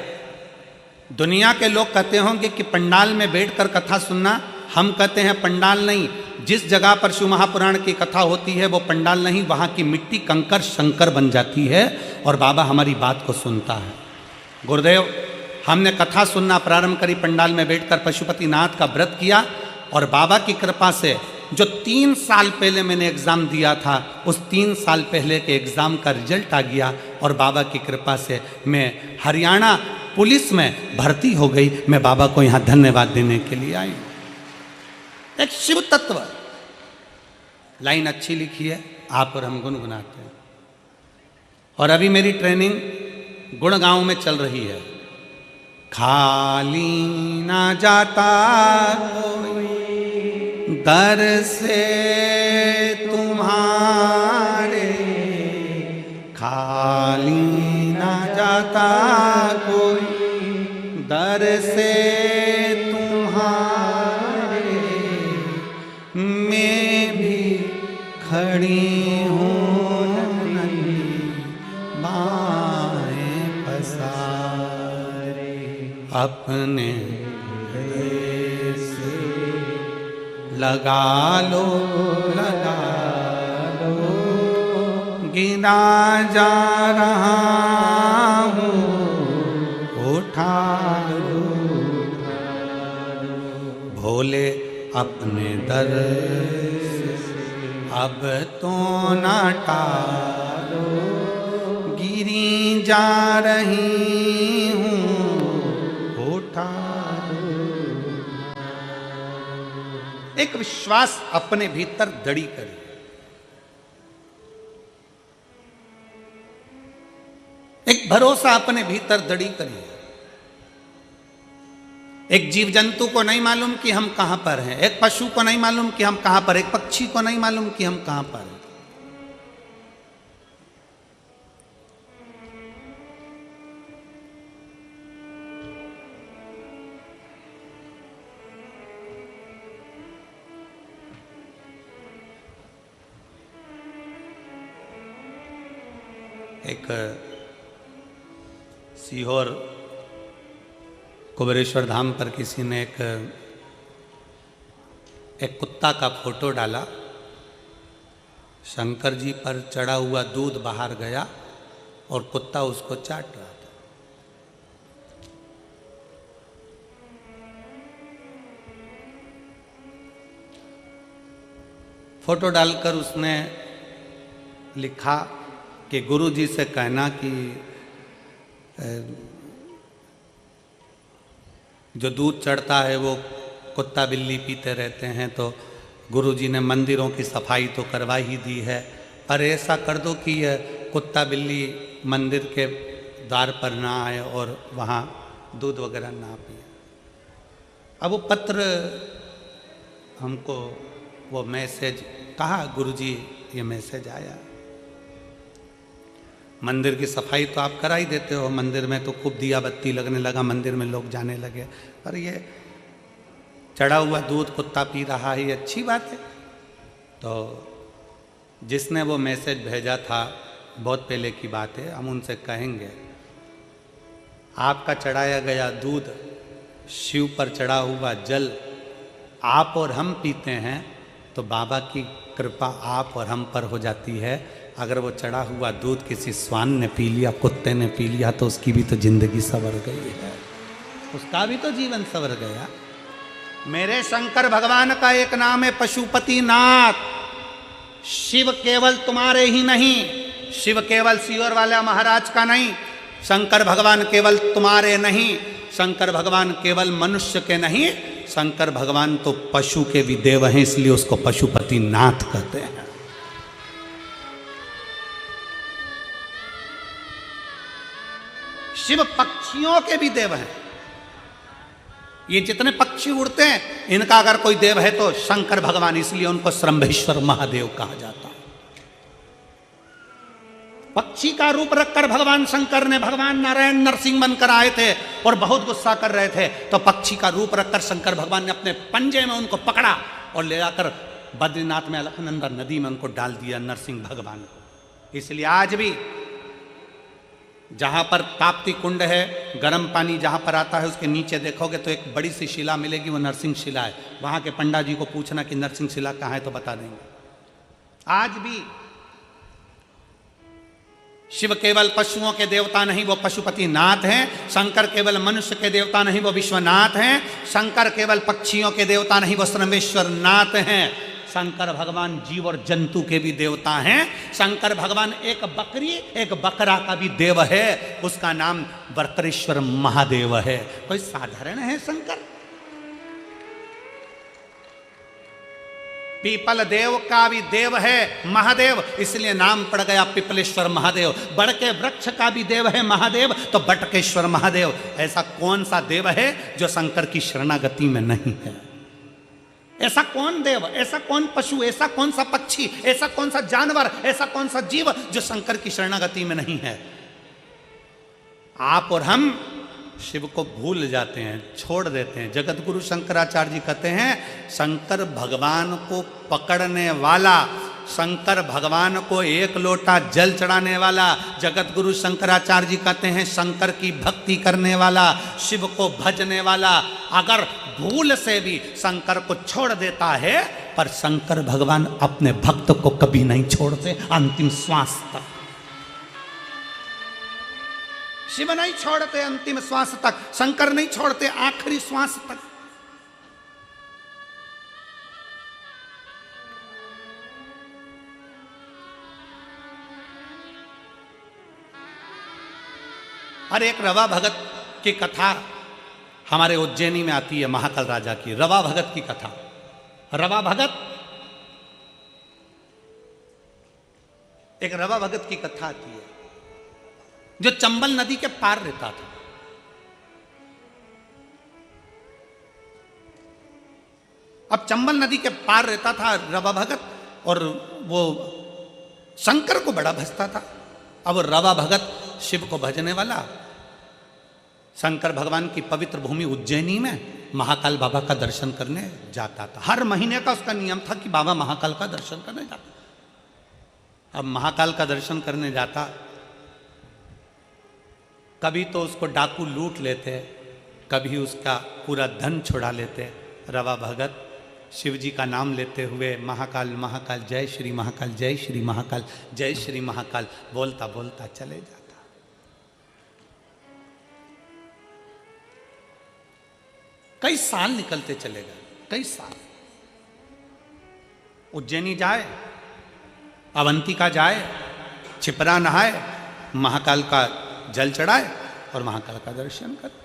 दुनिया के लोग कहते होंगे कि पंडाल में बैठकर कथा सुनना, हम कहते हैं पंडाल नहीं, जिस जगह पर शिव महापुराण की कथा होती है वो पंडाल नहीं, वहाँ की मिट्टी कंकर शंकर बन जाती है, और बाबा हमारी बात को सुनता है। गुरुदेव, हमने कथा सुनना प्रारंभ करी, पंडाल में बैठकर पशुपतिनाथ का व्रत किया, और बाबा की कृपा से जो 3 साल पहले मैंने एग्ज़ाम दिया था, उस 3 साल पहले के एग्ज़ाम का रिजल्ट आ गया, और बाबा की कृपा से मैं हरियाणा पुलिस में भर्ती हो गई। मैं बाबा को यहाँ धन्यवाद देने के लिए आई। एक शिव तत्व, लाइन अच्छी लिखी है, आप और हम गुनगुनाते हैं। और अभी मेरी ट्रेनिंग गुड़गांव में चल रही है। खाली ना जाता कोई दर से तुम्हारे, खाली ना जाता कोई दर से तुम्हारे, मैं भी खड़ी हूँ नन्ही बाहें पसारे, अपने हृदय से लगा लो, लगा लो, गिना जा रहा हूँ, उठा लो, भोले अपने दर से अब तो ना टालो, गिरी जा रही हूँ, उठा लो। एक विश्वास अपने भीतर दड़ी करिए। एक भरोसा अपने भीतर दड़ी करिए। एक जीव जंतु को नहीं मालूम कि हम कहां पर हैं, एक पशु को नहीं मालूम कि हम कहां पर, एक पक्षी को नहीं मालूम कि हम कहां पर हैं। एक सीहोर कुबेरेश्वर धाम पर किसी ने एक कुत्ता का फोटो डाला। शंकर जी पर चढ़ा हुआ दूध बाहर गया और कुत्ता उसको चाट रहा था। फोटो डालकर उसने लिखा कि गुरु जी से कहना कि जो दूध चढ़ता है वो कुत्ता बिल्ली पीते रहते हैं, तो गुरुजी ने मंदिरों की सफाई तो करवा ही दी है, पर ऐसा कर दो कि यह कुत्ता बिल्ली मंदिर के द्वार पर ना आए और वहाँ दूध वगैरह ना पिए। अब वो पत्र हमको वो मैसेज कहा, गुरुजी ये मैसेज आया। मंदिर की सफाई तो आप करा ही देते हो, मंदिर में तो खूब दिया बत्ती लगने लगा, मंदिर में लोग जाने लगे, पर ये चढ़ा हुआ दूध कुत्ता पी रहा है, ये अच्छी बात है। तो जिसने वो मैसेज भेजा था, बहुत पहले की बात है, हम उनसे कहेंगे आपका चढ़ाया गया दूध, शिव पर चढ़ा हुआ जल आप और हम पीते हैं तो बाबा की कृपा आप और हम पर हो जाती है। अगर वो चढ़ा हुआ दूध किसी स्वान ने पी लिया, कुत्ते ने पी लिया, तो उसकी भी तो जिंदगी संवर गई है, उसका भी तो जीवन संवर गया। मेरे शंकर भगवान का एक नाम है पशुपति नाथ। शिव केवल तुम्हारे ही नहीं, शिव केवल सीहोर वाला महाराज का नहीं, शंकर भगवान केवल तुम्हारे नहीं, शंकर भगवान केवल मनुष्य के नहीं, शंकर भगवान तो पशु के भी देव हैं, इसलिए उसको पशुपति नाथ कहते हैं। शिव पक्षियों के भी देव हैं। ये जितने पक्षी उड़ते हैं, इनका अगर कोई देव है तो शंकर भगवान, इसलिए उनको श्रंभेश्वर महादेव कहा जाता है। पक्षी का रूप रखकर भगवान शंकर ने, भगवान नारायण नरसिंह बनकर आए थे और बहुत गुस्सा कर रहे थे, तो पक्षी का रूप रखकर शंकर भगवान ने अपने पंजे में उनको पकड़ा और ले जाकर बद्रीनाथ में अलकनंदा नदी में उनको डाल दिया, नरसिंह भगवान को। इसलिए आज भी जहाँ पर ताप्ती कुंड है, गर्म पानी जहाँ पर आता है, उसके नीचे देखोगे तो एक बड़ी सी शिला मिलेगी, वो नरसिंह शिला है। वहाँ के पंडा जी को पूछना कि नरसिंह शिला कहाँ है तो बता देंगे। आज भी शिव केवल पशुओं के देवता नहीं, वो पशुपति नाथ हैं। शंकर केवल मनुष्य के देवता नहीं, वो विश्वनाथ हैं। शंकर केवल पक्षियों के देवता नहीं, वो श्रमेश्वर नाथ हैं। शंकर भगवान जीव और जंतु के भी देवता हैं। शंकर भगवान एक बकरी एक बकरा का भी देव है, उसका नाम वर्करेश्वर महादेव है। कोई साधारण है शंकर? पीपल देव का भी देव है महादेव, इसलिए नाम पड़ गया पिपलेश्वर महादेव। बड़ के वृक्ष का भी देव है महादेव, तो बटकेश्वर महादेव। ऐसा कौन सा देव है जो शंकर की शरणागति में नहीं है? ऐसा कौन देव, ऐसा कौन पशु, ऐसा कौन सा पक्षी, ऐसा कौन सा जानवर, ऐसा कौन सा जीव जो शंकर की शरणागति में नहीं है? आप और हम शिव को भूल जाते हैं, छोड़ देते हैं। जगत गुरु शंकराचार्य जी कहते हैं, शंकर भगवान को पकड़ने वाला, शंकर भगवान को एक लोटा जल चढ़ाने वाला, जगत गुरु शंकराचार्य जी कहते हैं शंकर की भक्ति करने वाला, शिव को भजने वाला, अगर भूल से भी शंकर को छोड़ देता है, पर शंकर भगवान अपने भक्त को कभी नहीं छोड़ते अंतिम श्वास तक। शिव नहीं छोड़ते अंतिम श्वास तक, शंकर नहीं छोड़ते आखिरी श्वास तक। और एक रवा भगत की कथा हमारे उज्जैनी में आती है, महाकाल राजा की रवा भगत की कथा। रवा भगत, एक रवा भगत की कथा आती है जो चंबल नदी के पार रहता था। अब चंबल नदी के पार रहता था रवा भगत, और वो शंकर को बड़ा भजता था। अब रवा भगत शिव को भजने वाला, शंकर भगवान की पवित्र भूमि उज्जैनी में महाकाल बाबा का दर्शन करने जाता था। हर महीने का उसका नियम था कि बाबा महाकाल का दर्शन करने जाता। अब महाकाल का दर्शन करने जाता, कभी तो उसको डाकू लूट लेते, कभी उसका पूरा धन छुड़ा लेते। रवा भगत शिव जी का नाम लेते हुए महाकाल महाकाल जय श्री महाकाल, जय श्री महाकाल, जय श्री महाकाल बोलता बोलता चले जाता। कई साल निकलते चले गए, कई साल। उज्जैनी जाए, अवंतिका जाए, छिपरा नहाए, महाकाल का जल चढ़ाए और महाकाल का दर्शन करे।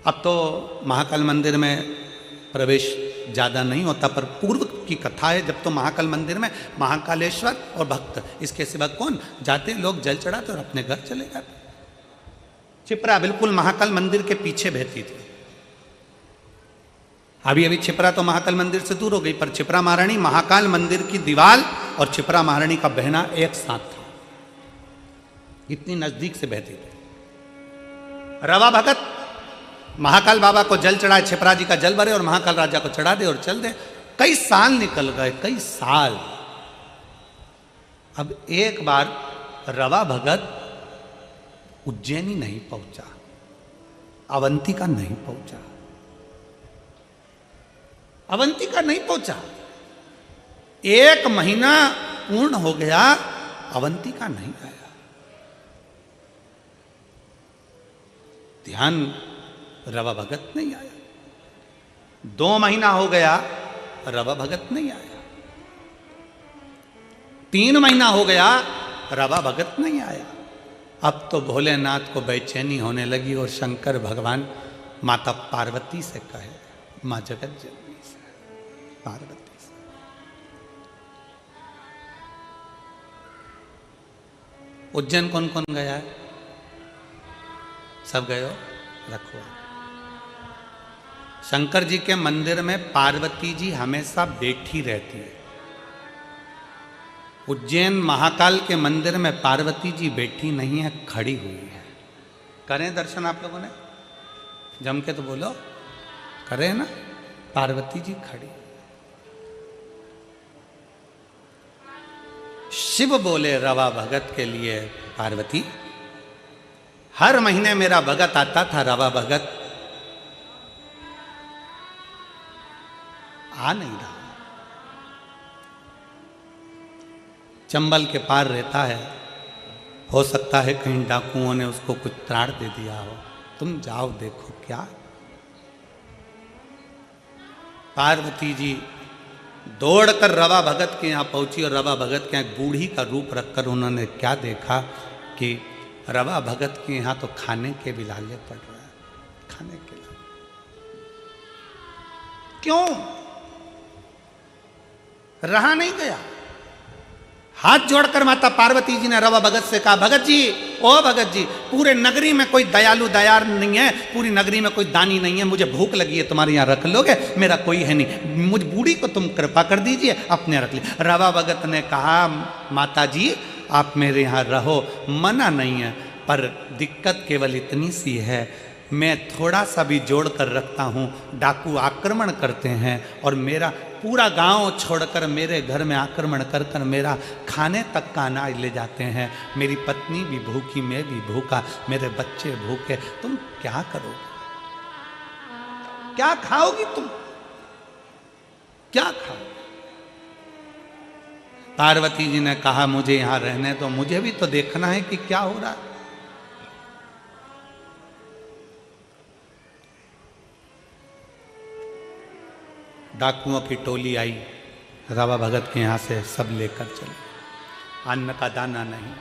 अब तो महाकाल मंदिर में प्रवेश ज़्यादा नहीं होता, पर पूर्व की कथा है। जब तो महाकाल मंदिर में महाकालेश्वर और भक्त, इसके सिवा कौन जाते, लोग जल चढ़ाते और अपने घर चले जाते। छिपरा बिल्कुल महाकाल मंदिर के पीछे बहती थी। अभी अभी छिपरा तो महाकाल मंदिर से दूर हो गई, पर छिपरा महारानी महाकाल मंदिर की दीवार और छिपरा महारानी का बहना एक साथ था, इतनी नजदीक से बहती थी। रवा भगत महाकाल बाबा को जल चढ़ाए, छिपरा जी का जल भरे और महाकाल राजा को चढ़ा दे और चल दे। कई साल निकल गए, कई साल। अब एक बार रवा भगत उज्जैनी नहीं पहुंचा, अवंतिका नहीं पहुंचा, अवंतिका नहीं पहुंचा। 1 महीना पूर्ण हो गया, अवंतिका नहीं आया। ध्यान, रवा भगत नहीं आया। 2 महीना हो गया, रवा भगत नहीं आया। 3 महीना हो गया, रवा भगत नहीं आया। अब तो भोलेनाथ को बेचैनी होने लगी और शंकर भगवान माता पार्वती से कहे, मां जगत जननी से, पार्वती से, उज्जैन कौन कौन गया है? सब गए हो? रखो। शंकर जी के मंदिर में पार्वती जी हमेशा बैठी रहती है। उज्जैन महाकाल के मंदिर में पार्वती जी बैठी नहीं है, खड़ी हुई है। करें दर्शन आप लोगों ने? जम के तो बोलो, करें ना? पार्वती जी खड़ी। शिव बोले रवा भगत के लिए, पार्वती हर महीने मेरा भगत आता था, रवा भगत आ नहीं रहा। चंबल के पार रहता है, हो सकता है कहीं डाकुओं ने उसको कुछ त्राण दे दिया हो, तुम जाओ देखो क्या। पार्वती जी दौड़कर रवा भगत के यहाँ पहुंची और रवा भगत के यहाँ एक बूढ़ी का रूप रखकर उन्होंने क्या देखा कि रवा भगत के यहाँ तो खाने के भी लाले पड़ रहा है, खाने के लाले। क्यों? रहा नहीं गया। हाथ जोड़कर माता पार्वती जी ने रवा भगत से कहा, भगत जी, ओ भगत जी, पूरे नगरी में कोई दयालु दयार नहीं है, पूरी नगरी में कोई दानी नहीं है, मुझे भूख लगी है, तुम्हारे यहाँ रख लोगे? मेरा कोई है नहीं, मुझ बूढ़ी को तुम कृपा कर दीजिए, अपने रख ली। रवा भगत ने कहा, माता जी आप मेरे यहाँ रहो, मना नहीं है, पर दिक्कत केवल इतनी सी है, मैं थोड़ा सा भी जोड़ कर रखता हूँ, डाकू आक्रमण करते हैं और मेरा पूरा गांव छोड़कर मेरे घर में आक्रमण कर कर मेरा खाने तक का अनाज ले जाते हैं। मेरी पत्नी भी भूखी, मैं भी भूखा, मेरे बच्चे भूखे, तुम क्या करोगे? क्या खाओगी तुम? क्या खाओ? पार्वती जी ने कहा, मुझे यहां रहने दो, मुझे भी तो देखना है कि क्या हो रहा है। डाकुओं की टोली आई, रवा भगत के यहाँ से सब लेकर चले। अन्न का दाना नहीं।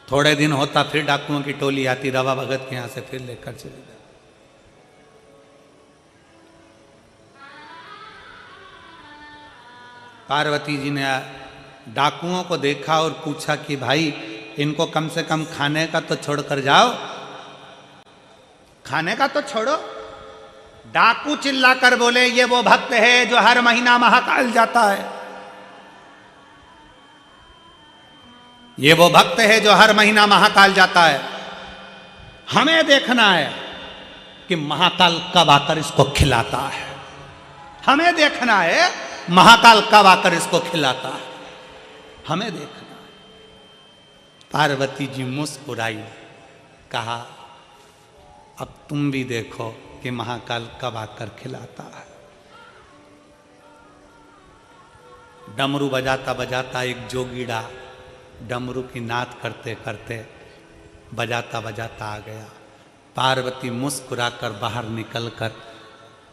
थोड़े दिन होता फिर डाकुओं की टोली आती, रवा भगत के यहाँ से फिर लेकर चले जाती। पार्वती जी ने डाकुओं को देखा और पूछा कि भाई इनको कम से कम खाने का तो छोड़ कर जाओ, खाने का तो छोड़ो। डाकू चिल्लाकर बोले, ये वो भक्त है जो हर महीना महाकाल जाता है, ये वो भक्त है जो हर महीना महाकाल जाता है, हमें देखना है कि महाकाल कब आकर इसको खिलाता है, हमें देखना है महाकाल कब आकर इसको खिलाता है, हमें देखना। पार्वती जी मुस्कुराई, कहा अब तुम भी देखो कि महाकाल कब आकर खिलाता है। डमरू बजाता बजाता एक जोगीड़ा डमरू की नाद करते करते बजाता बजाता आ गया। पार्वती मुस्कुराकर बाहर निकलकर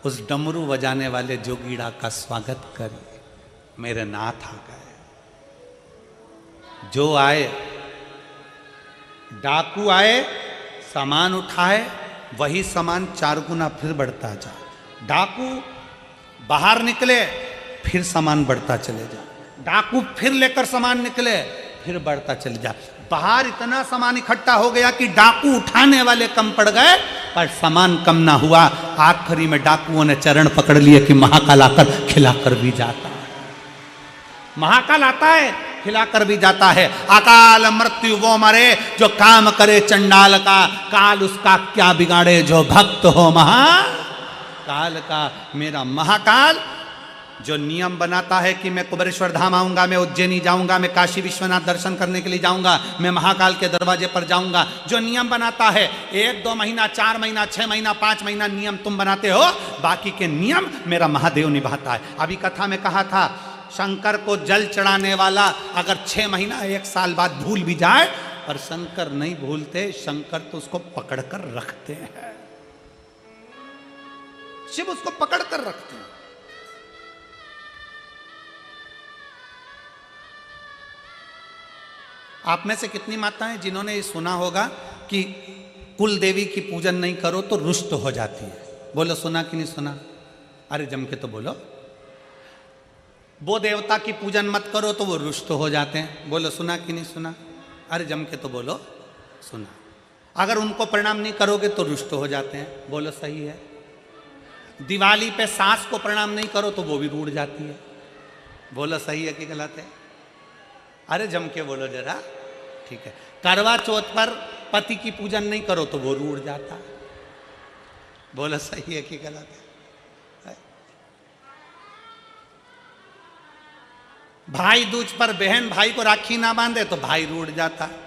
उस डमरू बजाने वाले जोगीड़ा का स्वागत करी। मेरे नाथ आ गए। जो आए, डाकू आए, सामान उठाए, वही सामान 4 गुना फिर बढ़ता जा। डाकू बाहर निकले फिर सामान बढ़ता चले जा, डाकू फिर लेकर सामान निकले फिर बढ़ता चले जा। बाहर इतना सामान इकट्ठा हो गया कि डाकू उठाने वाले कम पड़ गए पर सामान कम ना हुआ। आखिरी में डाकुओं ने चरण पकड़ लिए कि महाकाल आकर खिलाकर भी जाता है, महाकाल आता है खिलाकर भी जाता है। अकाल मृत्यु वो मरे जो काम करे चंडाल का, काल उसका क्या बिगाड़े जो भक्त हो महाकाल का। मेरा महाकाल जो नियम बनाता है कि मैं कुबेरेश्वर धाम आऊंगा, मैं उज्जैनी जाऊंगा, मैं काशी विश्वनाथ दर्शन करने के लिए जाऊंगा, मैं महाकाल के दरवाजे पर जाऊंगा, जो नियम बनाता है 1-2 महीना 4 महीना 6 महीना 5 महीना नियम तुम बनाते हो, बाकी के नियम मेरा महादेव निभाता है। अभी कथा में कहा था शंकर को जल चढ़ाने वाला अगर 6 महीना 1 साल बाद भूल भी जाए, पर शंकर नहीं भूलते, शंकर तो उसको पकड़ कर रखते हैं, शिव उसको पकड़ कर रखते हैं। आप में से कितनी माताएं जिन्होंने ये सुना होगा कि कुल देवी की पूजन नहीं करो तो रुष्ट हो जाती है? बोलो सुना कि नहीं सुना? अरे जम के तो बोलो। वो देवता की पूजन मत करो तो वो रुष्ट हो जाते हैं। बोलो सुना कि नहीं सुना? अरे जम के तो बोलो सुना। अगर उनको प्रणाम नहीं करोगे तो रुष्ट हो जाते हैं। बोलो सही है। दिवाली पे सास को प्रणाम नहीं करो तो वो भी रूठ जाती है। बोलो सही है कि गलत है? अरे जम के बोलो जरा, ठीक है। करवा चौथ पर पति की पूजन नहीं करो तो वो रूठ जाता है। बोलो सही है कि गलत है? भाई दूज पर बहन भाई को राखी ना बांधे तो भाई रूठ जाता है।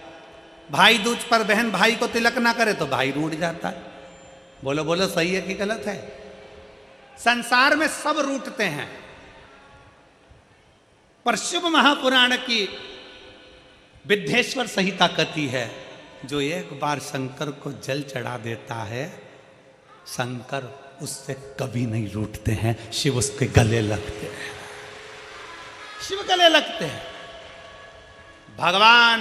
भाई दूज पर बहन भाई को तिलक ना करे तो भाई रूठ जाता है। बोलो बोलो सही है कि गलत है? संसार में सब रूठते हैं, पर शिव महापुराण की विद्येश्वर संहिता कहती है जो एक बार शंकर को जल चढ़ा देता है, शंकर उससे कभी नहीं रूठते हैं। शिव उसके गले लगते हैं, शिव गले लगते हैं। भगवान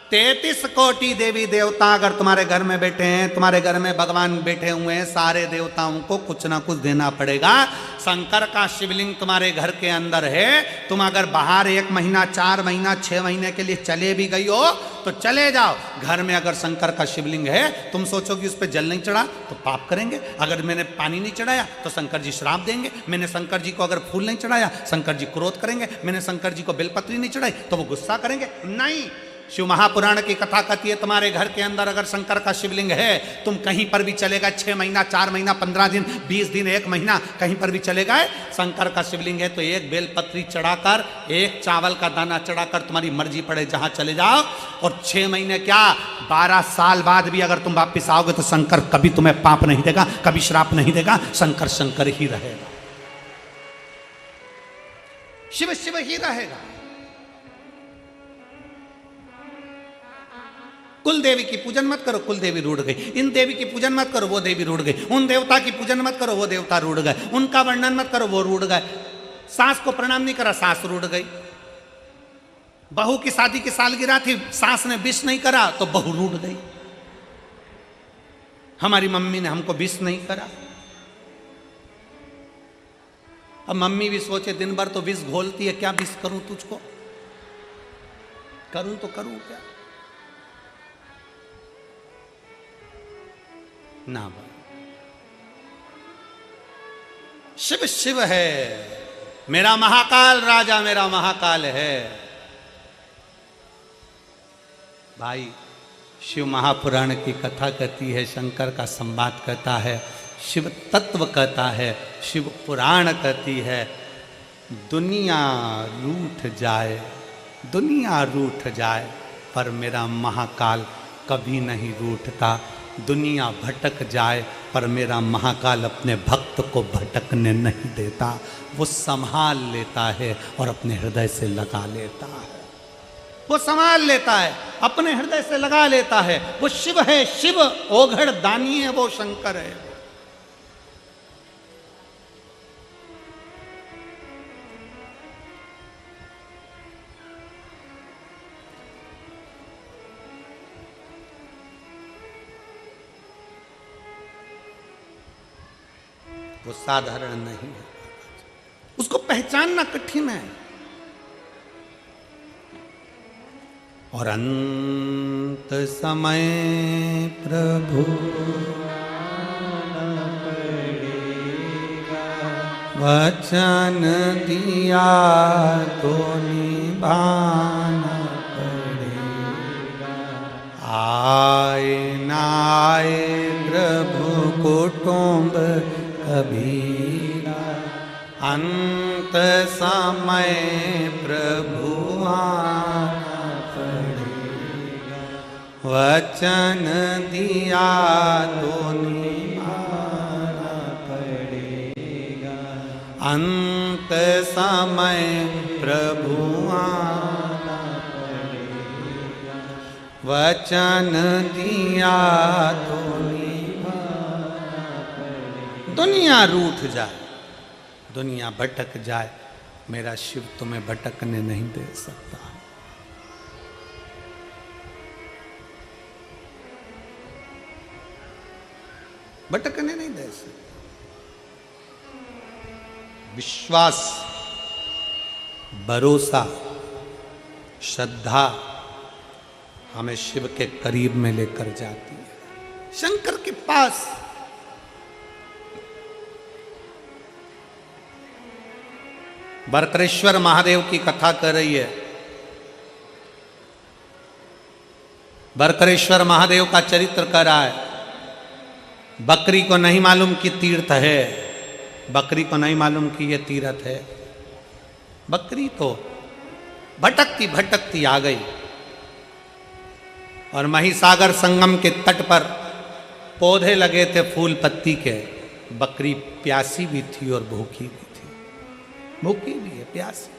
33 कोटि देवी देवता अगर तुम्हारे घर में बैठे हैं, तुम्हारे घर में भगवान बैठे हुए हैं, सारे देवताओं को कुछ ना कुछ देना पड़ेगा। शंकर का शिवलिंग तुम्हारे घर के अंदर है। तुम अगर बाहर 1 महीना 4 महीना 6 महीने के लिए चले भी गई हो तो चले जाओ। घर में अगर शंकर का शिवलिंग है, तुम सोचोगे उस पर जल नहीं चढ़ा तो पाप करेंगे। अगर मैंने पानी नहीं चढ़ाया तो शंकर जी श्राप देंगे। मैंने शंकर जी को अगर फूल नहीं चढ़ाया शंकर जी क्रोध करेंगे। मैंने शंकर जी को बेलपत्री नहीं चढ़ाई तो वो गुस्सा करेंगे। नहीं, शिव महापुराण की कथा कहती है तुम्हारे घर के अंदर अगर शंकर का शिवलिंग है, तुम कहीं पर भी चलेगा, 6 महीना 4 महीना 15 दिन 20 दिन 1 महीना कहीं पर भी चलेगा, शंकर का शिवलिंग है तो 1 बेलपत्री चढ़ाकर 1 चावल का दाना चढ़ाकर तुम्हारी मर्जी पड़े जहां चले जाओ। और 6 महीने क्या 12 साल बाद भी अगर तुम वापिस आओगे तो शंकर कभी तुम्हें पाप नहीं देगा, कभी श्राप नहीं देगा। शंकर शंकर ही रहेगा, शिव शिव ही रहेगा। कुल देवी की पूजन मत करो, कुल देवी रूठ गई। इन देवी की पूजन मत करो, वो देवी रूठ गई। उन देवता की पूजन मत करो, वो देवता रूठ गए। उनका वर्णन मत करो, वो रूठ गए। सास को प्रणाम नहीं करा, सास रूठ गई। बहू की शादी की सालगिरह थी, सास ने विश नहीं करा तो बहू रूठ गई। हमारी मम्मी ने हमको विश नहीं करा। अब मम्मी भी सोचे दिन भर तो विष घोलती है, क्या विष करूं तुझको, करूं तो करूं क्या ना। शिव शिव है, मेरा महाकाल राजा मेरा महाकाल है। भाई शिव महापुराण की कथा कहती है, शंकर का संवाद कहता है, शिव तत्व कहता है, शिव पुराण कहती है। दुनिया रूठ जाए, दुनिया रूठ जाए, पर मेरा महाकाल कभी नहीं रूठता। दुनिया भटक जाए पर मेरा महाकाल अपने भक्त को भटकने नहीं देता। वो संभाल लेता है और अपने हृदय से लगा लेता है। वो संभाल लेता है, अपने हृदय से लगा लेता है। वो शिव है, शिव ओघड़ दानी है, वो शंकर है। वो साधारण नहीं है। उसको पहचानना कठिन है। और अंत समय प्रभु वचन दिया तो निभाना पड़ेगा। आए ना आए प्रभु कुटुंब कबीरा, अंत समय प्रभु आना पड़ेगा। वचन दिया तो निभाना पड़ेगा। अंत समय प्रभु आना पड़ेगा। वचन दिया तो निभाना पड़ेगा। दुनिया रूठ जाए, दुनिया भटक जाए, मेरा शिव तुम्हें भटकने नहीं दे सकता। भटकने नहीं दे सकता। विश्वास, भरोसा, श्रद्धा हमें शिव के करीब में लेकर जाती है, शंकर के पास। बरकरेश्वर महादेव की कथा कर रही है। बरकरेश्वर महादेव का चरित्र कर रहा है। बकरी को नहीं मालूम कि तीर्थ है, बकरी को नहीं मालूम कि ये तीर्थ है। बकरी तो भटकती भटकती आ गई और महिसागर संगम के तट पर पौधे लगे थे फूल पत्ती के। बकरी प्यासी भी थी और भूखी भी थी। भूखी भी है, प्यासी।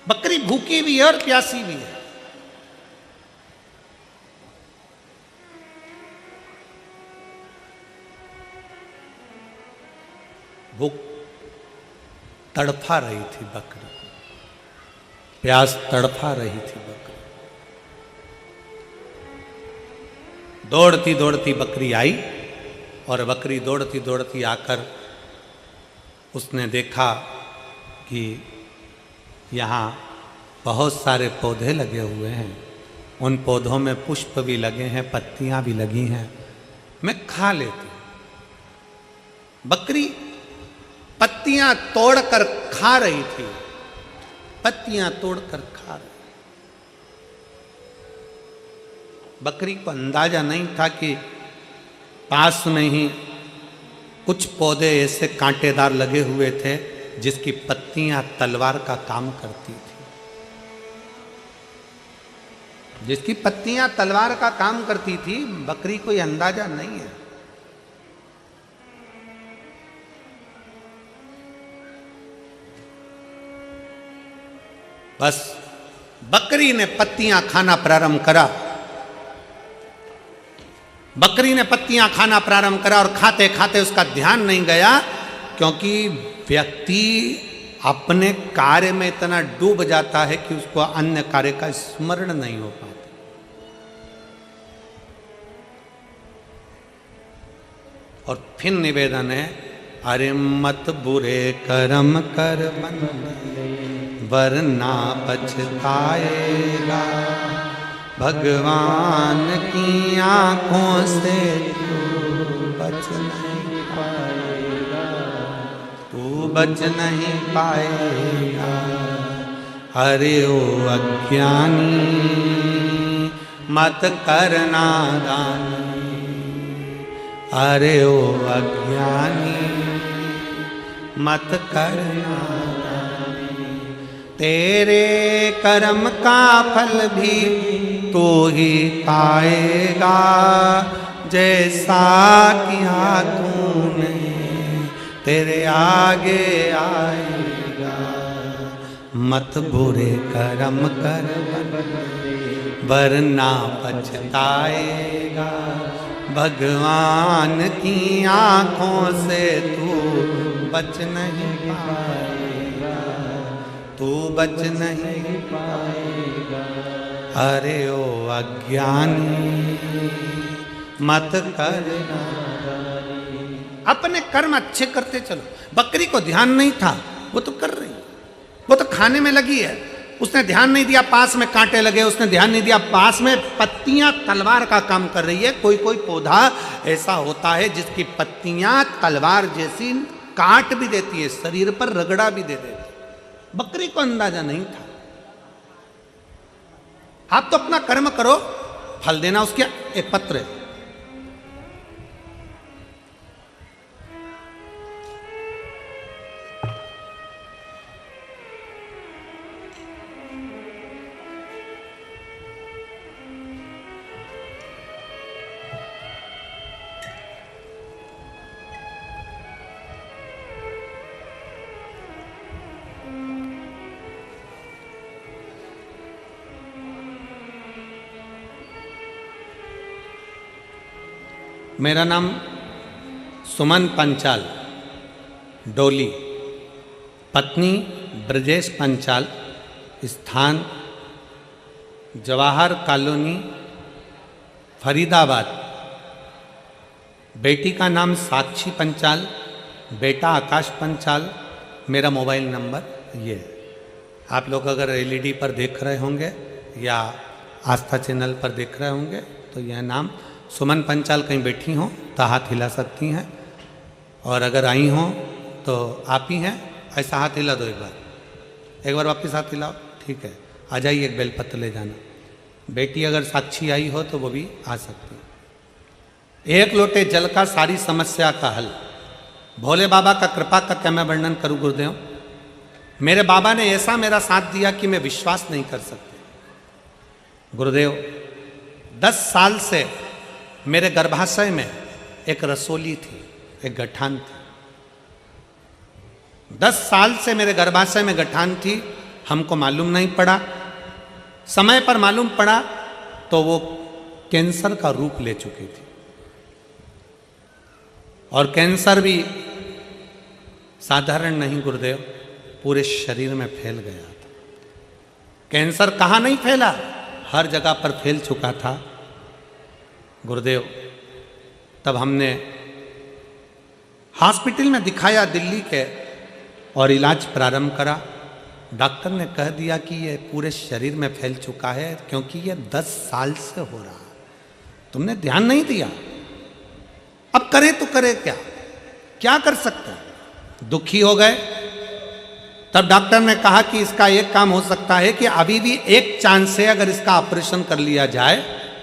बकरी भूखी भी है और प्यासी भी है। भूख तड़फा रही थी बकरी, प्यास तड़फा रही थी बकरी। दौड़ती दौड़ती बकरी आई और बकरी दौड़ती दौड़ती आकर उसने देखा कि यहाँ बहुत सारे पौधे लगे हुए हैं। उन पौधों में पुष्प भी लगे हैं, पत्तियां भी लगी हैं, मैं खा लेती हूँ। बकरी पत्तियां तोड़कर खा रही थी, पत्तियां तोड़कर खा रही। बकरी को अंदाजा नहीं था कि पास में ही कुछ पौधे ऐसे कांटेदार लगे हुए थे जिसकी पत्तियां तलवार का काम करती थी, जिसकी पत्तियां तलवार का काम करती थी। बकरी को यह अंदाजा नहीं है। बस बकरी ने पत्तियां खाना प्रारंभ करा। बकरी ने पत्तियां खाना प्रारंभ करा और खाते खाते उसका ध्यान नहीं गया, क्योंकि व्यक्ति अपने कार्य में इतना डूब जाता है कि उसको अन्य कार्य का स्मरण नहीं हो पाता। और फिर निवेदन है, अरे मत बुरे कर्म कर वरना पछताएगा। भगवान की आंखों से तू बच नहीं पाएगा, तू बच नहीं पाएगा। अरे ओ अज्ञानी मत करना दान, अरे ओ अज्ञानी मत करना दान। तेरे कर्म का फल भी तू ही पाएगा, जैसा किया तूने तेरे आगे आएगा। मत बुरे कर्म कर वरना पछताएगा। भगवान की आंखों से तू बच नहीं पाएगा, तू बच नहीं पाएगा। अरे ओ अज्ञानी मत करना। अपने कर्म अच्छे करते चलो। बकरी को ध्यान नहीं था, वो तो कर रही है, वो तो खाने में लगी है। उसने ध्यान नहीं दिया पास में कांटे लगे, उसने ध्यान नहीं दिया पास में पत्तियां तलवार का काम कर रही है। कोई कोई पौधा ऐसा होता है जिसकी पत्तियां तलवार जैसी काट भी देती है, शरीर पर रगड़ा भी दे देती है। बकरी को अंदाजा नहीं था। आप तो अपना कर्म करो, फल देना उसके एक पत्र है। मेरा नाम सुमन पंचाल, डोली, पत्नी ब्रजेश पंचाल, स्थान जवाहर कॉलोनी, फरीदाबाद। बेटी का नाम साक्षी पंचाल, बेटा आकाश पंचाल। मेरा मोबाइल नंबर ये है। आप लोग अगर एलईडी पर देख रहे होंगे या आस्था चैनल पर देख रहे होंगे तो यह नाम सुमन पंचाल कहीं बैठी हों तो हाथ हिला सकती हैं, और अगर आई हों तो आप ही हैं, ऐसा हाथ हिला दो एक बार वापस हाथ हिलाओ, ठीक है। आ जाइए, एक बेलपत्र ले जाना। बेटी अगर साक्षी आई हो तो वो भी आ सकती है। एक लोटे जल का सारी समस्या का हल। भोले बाबा का कृपा का क्या मैं वर्णन करूं गुरुदेव। मेरे बाबा ने ऐसा मेरा साथ दिया कि मैं विश्वास नहीं कर सकती। गुरुदेव 10 साल से मेरे गर्भाशय में एक रसोली थी, एक गठान थी। 10 साल से मेरे गर्भाशय में गठान थी, हमको मालूम नहीं पड़ा। समय पर मालूम पड़ा तो वो कैंसर का रूप ले चुकी थी, और कैंसर भी साधारण नहीं गुरुदेव, पूरे शरीर में फैल गया था। कैंसर कहाँ नहीं फैला, हर जगह पर फैल चुका था गुरुदेव। तब हमने हॉस्पिटल में दिखाया दिल्ली के और इलाज प्रारंभ करा। डॉक्टर ने कह दिया कि ये पूरे शरीर में फैल चुका है, क्योंकि ये 10 साल से हो रहा है। तुमने ध्यान नहीं दिया, अब करें तो करें क्या, क्या कर सकते हैं। दुखी हो गए। तब डॉक्टर ने कहा कि इसका एक काम हो सकता है कि अभी भी एक चांस से अगर इसका ऑपरेशन कर लिया जाए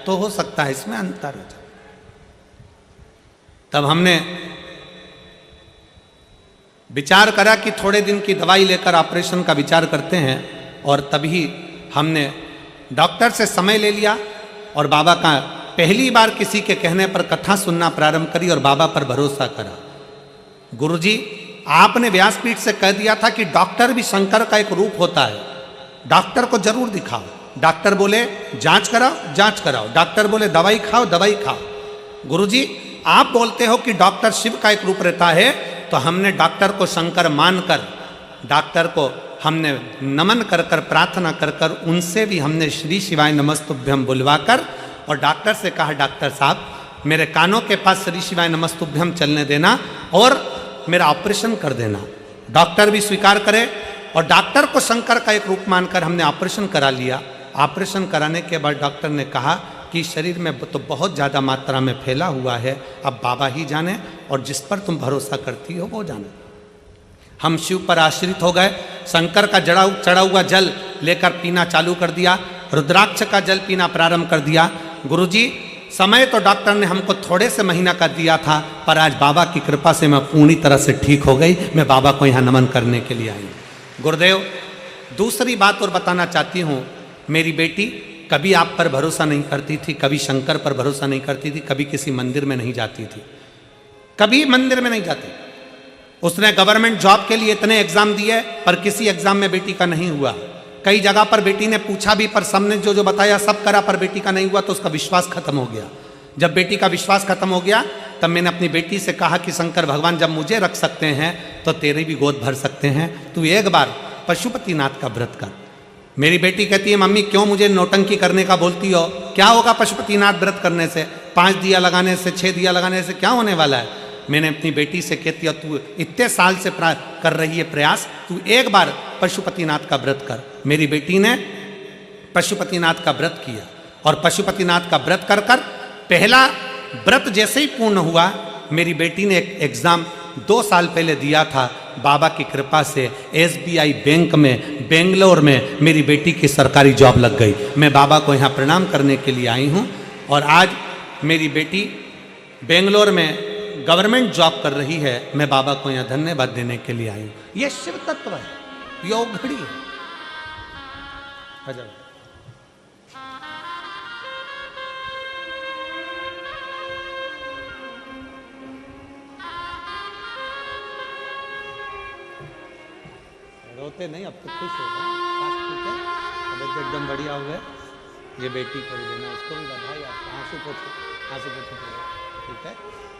तो हो सकता है इसमें अंतर हो जाए। तब हमने विचार करा कि थोड़े दिन की दवाई लेकर ऑपरेशन का विचार करते हैं, और तभी हमने डॉक्टर से समय ले लिया और बाबा का पहली बार किसी के कहने पर कथा सुनना प्रारंभ करी और बाबा पर भरोसा करा। गुरुजी, आपने व्यासपीठ से कह दिया था कि डॉक्टर भी शंकर का एक रूप होता है, डॉक्टर को जरूर दिखाओ। डॉक्टर बोले जांच कराओ, जांच कराओ। डॉक्टर बोले दवाई खाओ, दवाई खाओ। गुरुजी, आप बोलते हो कि डॉक्टर शिव का एक रूप रहता है, तो हमने डॉक्टर को शंकर मानकर, डॉक्टर को हमने नमन कर कर, प्रार्थना कर कर, उनसे भी हमने श्री शिवाय नमस्तुभ्यम बुलवाकर, और डॉक्टर से कहा डॉक्टर साहब मेरे कानों के पास श्री शिवाय नमस्तुभ्यम चलने देना और मेरा ऑपरेशन कर देना। डॉक्टर भी स्वीकार करे, और डॉक्टर को शंकर का एक रूप मानकर हमने ऑपरेशन करा लिया। ऑपरेशन कराने के बाद डॉक्टर ने कहा कि शरीर में तो बहुत ज़्यादा मात्रा में फैला हुआ है, अब बाबा ही जाने और जिस पर तुम भरोसा करती हो वो जाने। हम शिव पर आश्रित हो गए। शंकर का चढ़ा हुआ जल लेकर पीना चालू कर दिया, रुद्राक्ष का जल पीना प्रारंभ कर दिया। गुरुजी, समय तो डॉक्टर ने हमको थोड़े से महीना का दिया था, पर आज बाबा की कृपा से मैं पूरी तरह से ठीक हो गई। मैं बाबा को यहाँ नमन करने के लिए आई। गुरुदेव, दूसरी बात और बताना चाहती हूँ। मेरी बेटी कभी आप पर भरोसा नहीं करती थी, कभी शंकर पर भरोसा नहीं करती थी, कभी किसी मंदिर में नहीं जाती थी, कभी मंदिर में नहीं जाती। उसने गवर्नमेंट जॉब के लिए इतने एग्जाम दिए, पर किसी एग्जाम में बेटी का नहीं हुआ। कई जगह पर बेटी ने पूछा भी, पर सबने जो जो बताया सब करा, पर बेटी का नहीं हुआ, तो उसका विश्वास खत्म हो गया। जब बेटी का विश्वास खत्म हो गया, तब मैंने अपनी बेटी से कहा कि शंकर भगवान जब मुझे रख सकते हैं तो तेरी भी गोद भर सकते हैं। तू एक बार पशुपतिनाथ का व्रत कर। मेरी बेटी कहती है मम्मी क्यों मुझे नौटंकी करने का बोलती हो, क्या होगा पशुपतिनाथ व्रत करने से, 5 दिया लगाने से 6 दिया लगाने से क्या होने वाला है। मैंने अपनी बेटी से कहती है तू इतने साल से कर रही है प्रयास, तू एक बार पशुपतिनाथ का व्रत कर। मेरी बेटी ने पशुपतिनाथ का व्रत किया और पशुपतिनाथ का व्रत कर कर पहला व्रत जैसे ही पूर्ण हुआ, मेरी बेटी ने एक एग्जाम 2 साल पहले दिया था। बाबा की कृपा से SBI बैंक में बेंगलोर में मेरी बेटी की सरकारी जॉब लग गई। मैं बाबा को यहाँ प्रणाम करने के लिए आई हूँ और आज मेरी बेटी बेंगलोर में गवर्नमेंट जॉब कर रही है। मैं बाबा को यहाँ धन्यवाद देने के लिए आई हूँ। ये शिव तत्व है, योग घड़ी है। रोते नहीं, अब तो खुश होगा। अब एकदम बढ़िया हो गए। ये बेटी को भी देना, उसको भी बधाई। आपको आंसू पोछो, ठीक है।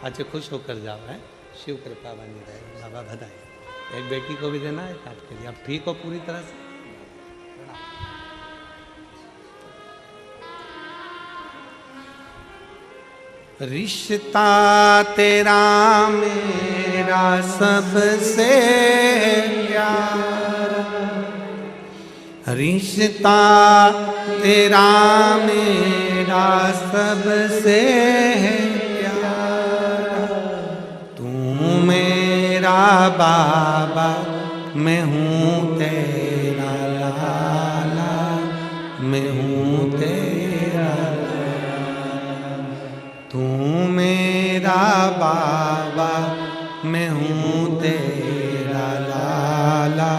अच्छे खुश होकर जाओ है, शिव कृपा बनी रहे। बाबा बधाई। एक बेटी को भी देना है, काट के लिए। अब ठीक हो पूरी तरह से। रिश्ता तेरा मेरा सबसे प्यारा, रिश्ता तेरा मेरा सबसे प्यारा, तू मेरा बाबा मैं हूँ तेरा लाला, मैं हूँ तेरा तू मेरा बाबा मैं हूँ तेरा लाला,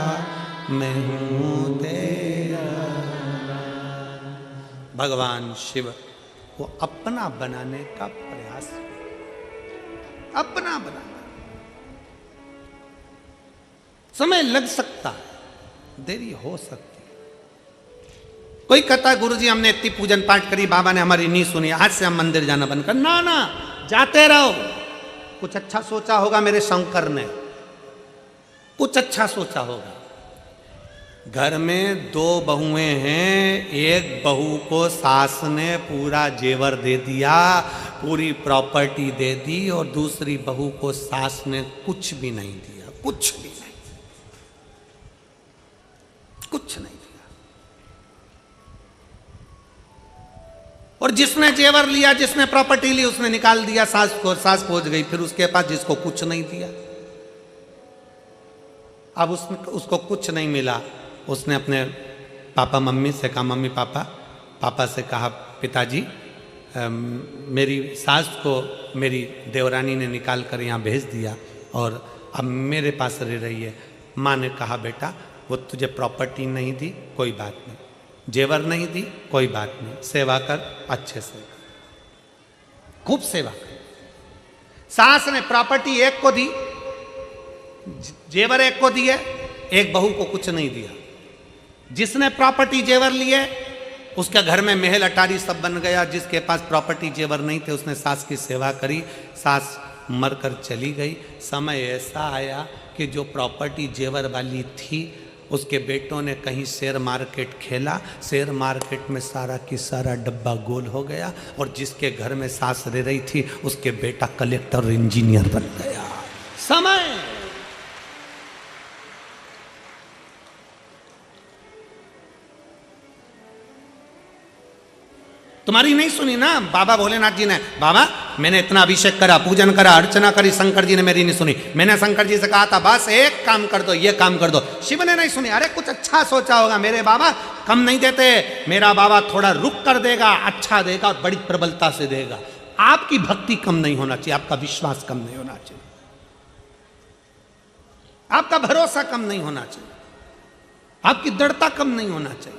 मैं हूँ तेरा। भगवान शिव वो अपना बनाने का प्रयास, अपना बनाना। समय लग सकता है, देरी हो सकती। कोई कहता है गुरुजी हमने इतनी पूजन पाठ करी, बाबा ने हमारी नहीं सुनी, आज से हम मंदिर जाना बंद कर। ना ना, जाते रहो। कुछ अच्छा सोचा होगा मेरे शंकर ने, कुछ अच्छा सोचा होगा। घर में 2 बहुएं हैं, एक बहू को सास ने पूरा जेवर दे दिया, पूरी प्रॉपर्टी दे दी, और दूसरी बहू को सास ने कुछ भी नहीं दिया, कुछ भी नहीं, कुछ नहीं। और जिसने जेवर लिया, जिसने प्रॉपर्टी ली, उसने निकाल दिया सास को। सास पहुंच गई फिर उसके पास जिसको कुछ नहीं दिया। अब उसको कुछ नहीं मिला। उसने अपने पापा मम्मी से कहा, मम्मी पापा से कहा, पिताजी मेरी सास को मेरी देवरानी ने निकाल कर यहाँ भेज दिया और अब मेरे पास रह रही है। माँ ने कहा बेटा वो तुझे प्रॉपर्टी नहीं दी, कोई बात नहीं, जेवर नहीं दी, कोई बात नहीं, सेवा कर, अच्छे से खूब सेवा कर। सास ने प्रॉपर्टी एक को दी, जेवर एक को दिए, एक बहू को कुछ नहीं दिया। जिसने प्रॉपर्टी जेवर लिए उसके घर में महल अटारी सब बन गया। जिसके पास प्रॉपर्टी जेवर नहीं थे उसने सास की सेवा करी, सास मरकर चली गई। समय ऐसा आया कि जो प्रॉपर्टी जेवर वाली थी उसके बेटों ने कहीं शेयर मार्केट खेला, शेयर मार्केट में सारा की सारा डब्बा गोल हो गया, और जिसके घर में सास रह रही थी उसके बेटा कलेक्टर और इंजीनियर बन गया। समय तुम्हारी नहीं सुनी ना बाबा भोलेनाथ जी ने। बाबा मैंने इतना अभिषेक करा, पूजन करा, अर्चना करी, शंकर जी ने मेरी नहीं सुनी। मैंने शंकर जी से कहा था बस एक काम कर दो, ये काम कर दो, शिव ने नहीं सुनी। अरे कुछ अच्छा सोचा होगा, मेरे बाबा कम नहीं देते, मेरा बाबा थोड़ा रुक कर देगा, अच्छा देगा और बड़ी प्रबलता से देगा। आपकी भक्ति कम नहीं होना चाहिए, आपका विश्वास कम नहीं होना चाहिए, आपका भरोसा कम नहीं होना चाहिए, आपकी दृढ़ता कम नहीं होना चाहिए।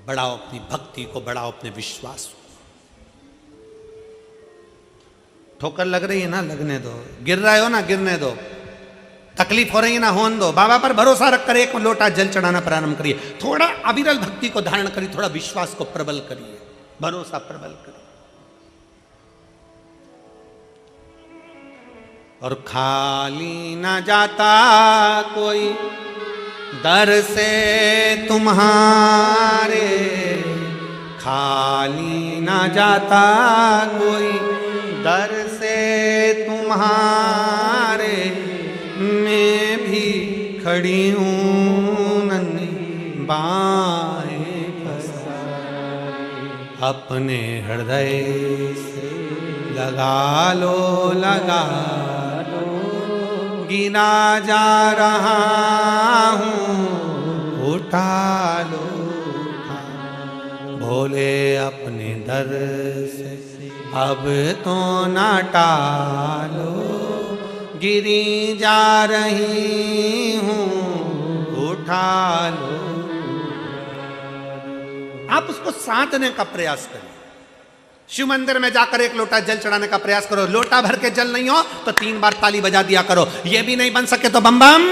बढ़ाओ अपनी भक्ति को, बढ़ाओ अपने विश्वास को। ठोकर लग रही है ना, लगने दो। गिर रहे हो ना, गिरने दो। तकलीफ हो रही है ना, होने दो। बाबा पर भरोसा रखकर एक लोटा जल चढ़ाना प्रारंभ करिए। थोड़ा अविरल भक्ति को धारण करिए, थोड़ा विश्वास को प्रबल करिए, भरोसा प्रबल करिए। और खाली न जाता कोई दर से तुम्हारे, खाली न जाता कोई दर से तुम्हारे, मैं भी खड़ी हूँ नन्ही बाहें पसारे, अपने हृदय से लगा लो गिना जा रहा हूँ, उठा लो भोले अपने दर से अब तो ना टालो, गिरी जा रही हूँ, उठा लो। आप उसको साधने का प्रयास करें। शिव मंदिर में जाकर एक लोटा जल चढ़ाने का प्रयास करो, लोटा भर के जल नहीं हो तो 3 बार ताली बजा दिया करो। ये भी नहीं बन सके तो बम बम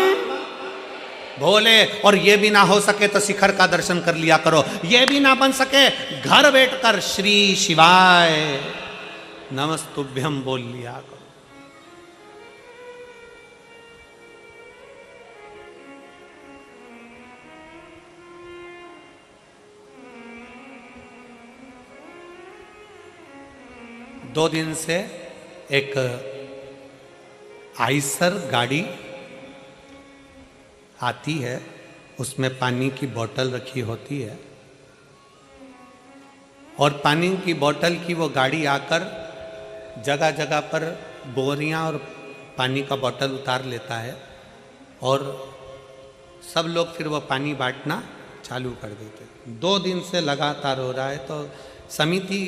भोले, और ये भी ना हो सके तो शिखर का दर्शन कर लिया करो। ये भी ना बन सके घर बैठकर श्री शिवाय नमस्तुभ्यम बोल लिया करो। दो दिन से एक आइसर गाड़ी आती है, उसमें पानी की बोतल रखी होती है, और पानी की बोतल की वो गाड़ी आकर जगह जगह पर बोरियां और पानी का बोतल उतार लेता है, और सब लोग फिर वो पानी बांटना चालू कर देते हैं। 2 दिन से लगातार हो रहा है। तो समिति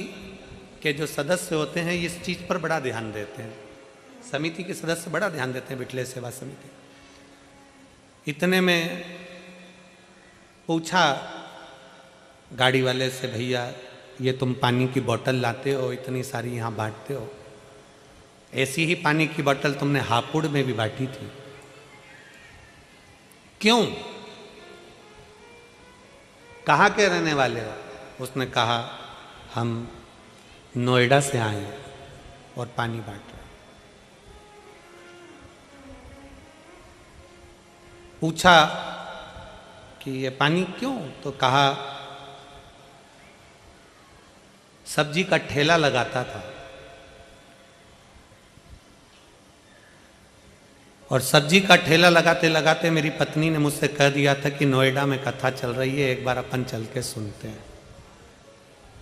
के जो सदस्य होते हैं इस चीज़ पर बड़ा ध्यान देते हैं, समिति के सदस्य बड़ा ध्यान देते हैं, बिटले सेवा समिति। इतने में पूछा गाड़ी वाले से, भैया ये तुम पानी की बोतल लाते हो, इतनी सारी यहाँ बांटते हो, ऐसी ही पानी की बोतल तुमने हापुड़ में भी बांटी थी, क्यों? कहाँ के रहने वाले हो? उसने कहा हम नोएडा से आए हैं और पानी बांट रहे। पूछा कि ये पानी क्यों? तो कहा सब्जी का ठेला लगाता था, और सब्जी का ठेला लगाते लगाते मेरी पत्नी ने मुझसे कह दिया था कि नोएडा में कथा चल रही है, एक बार अपन चल के सुनते हैं।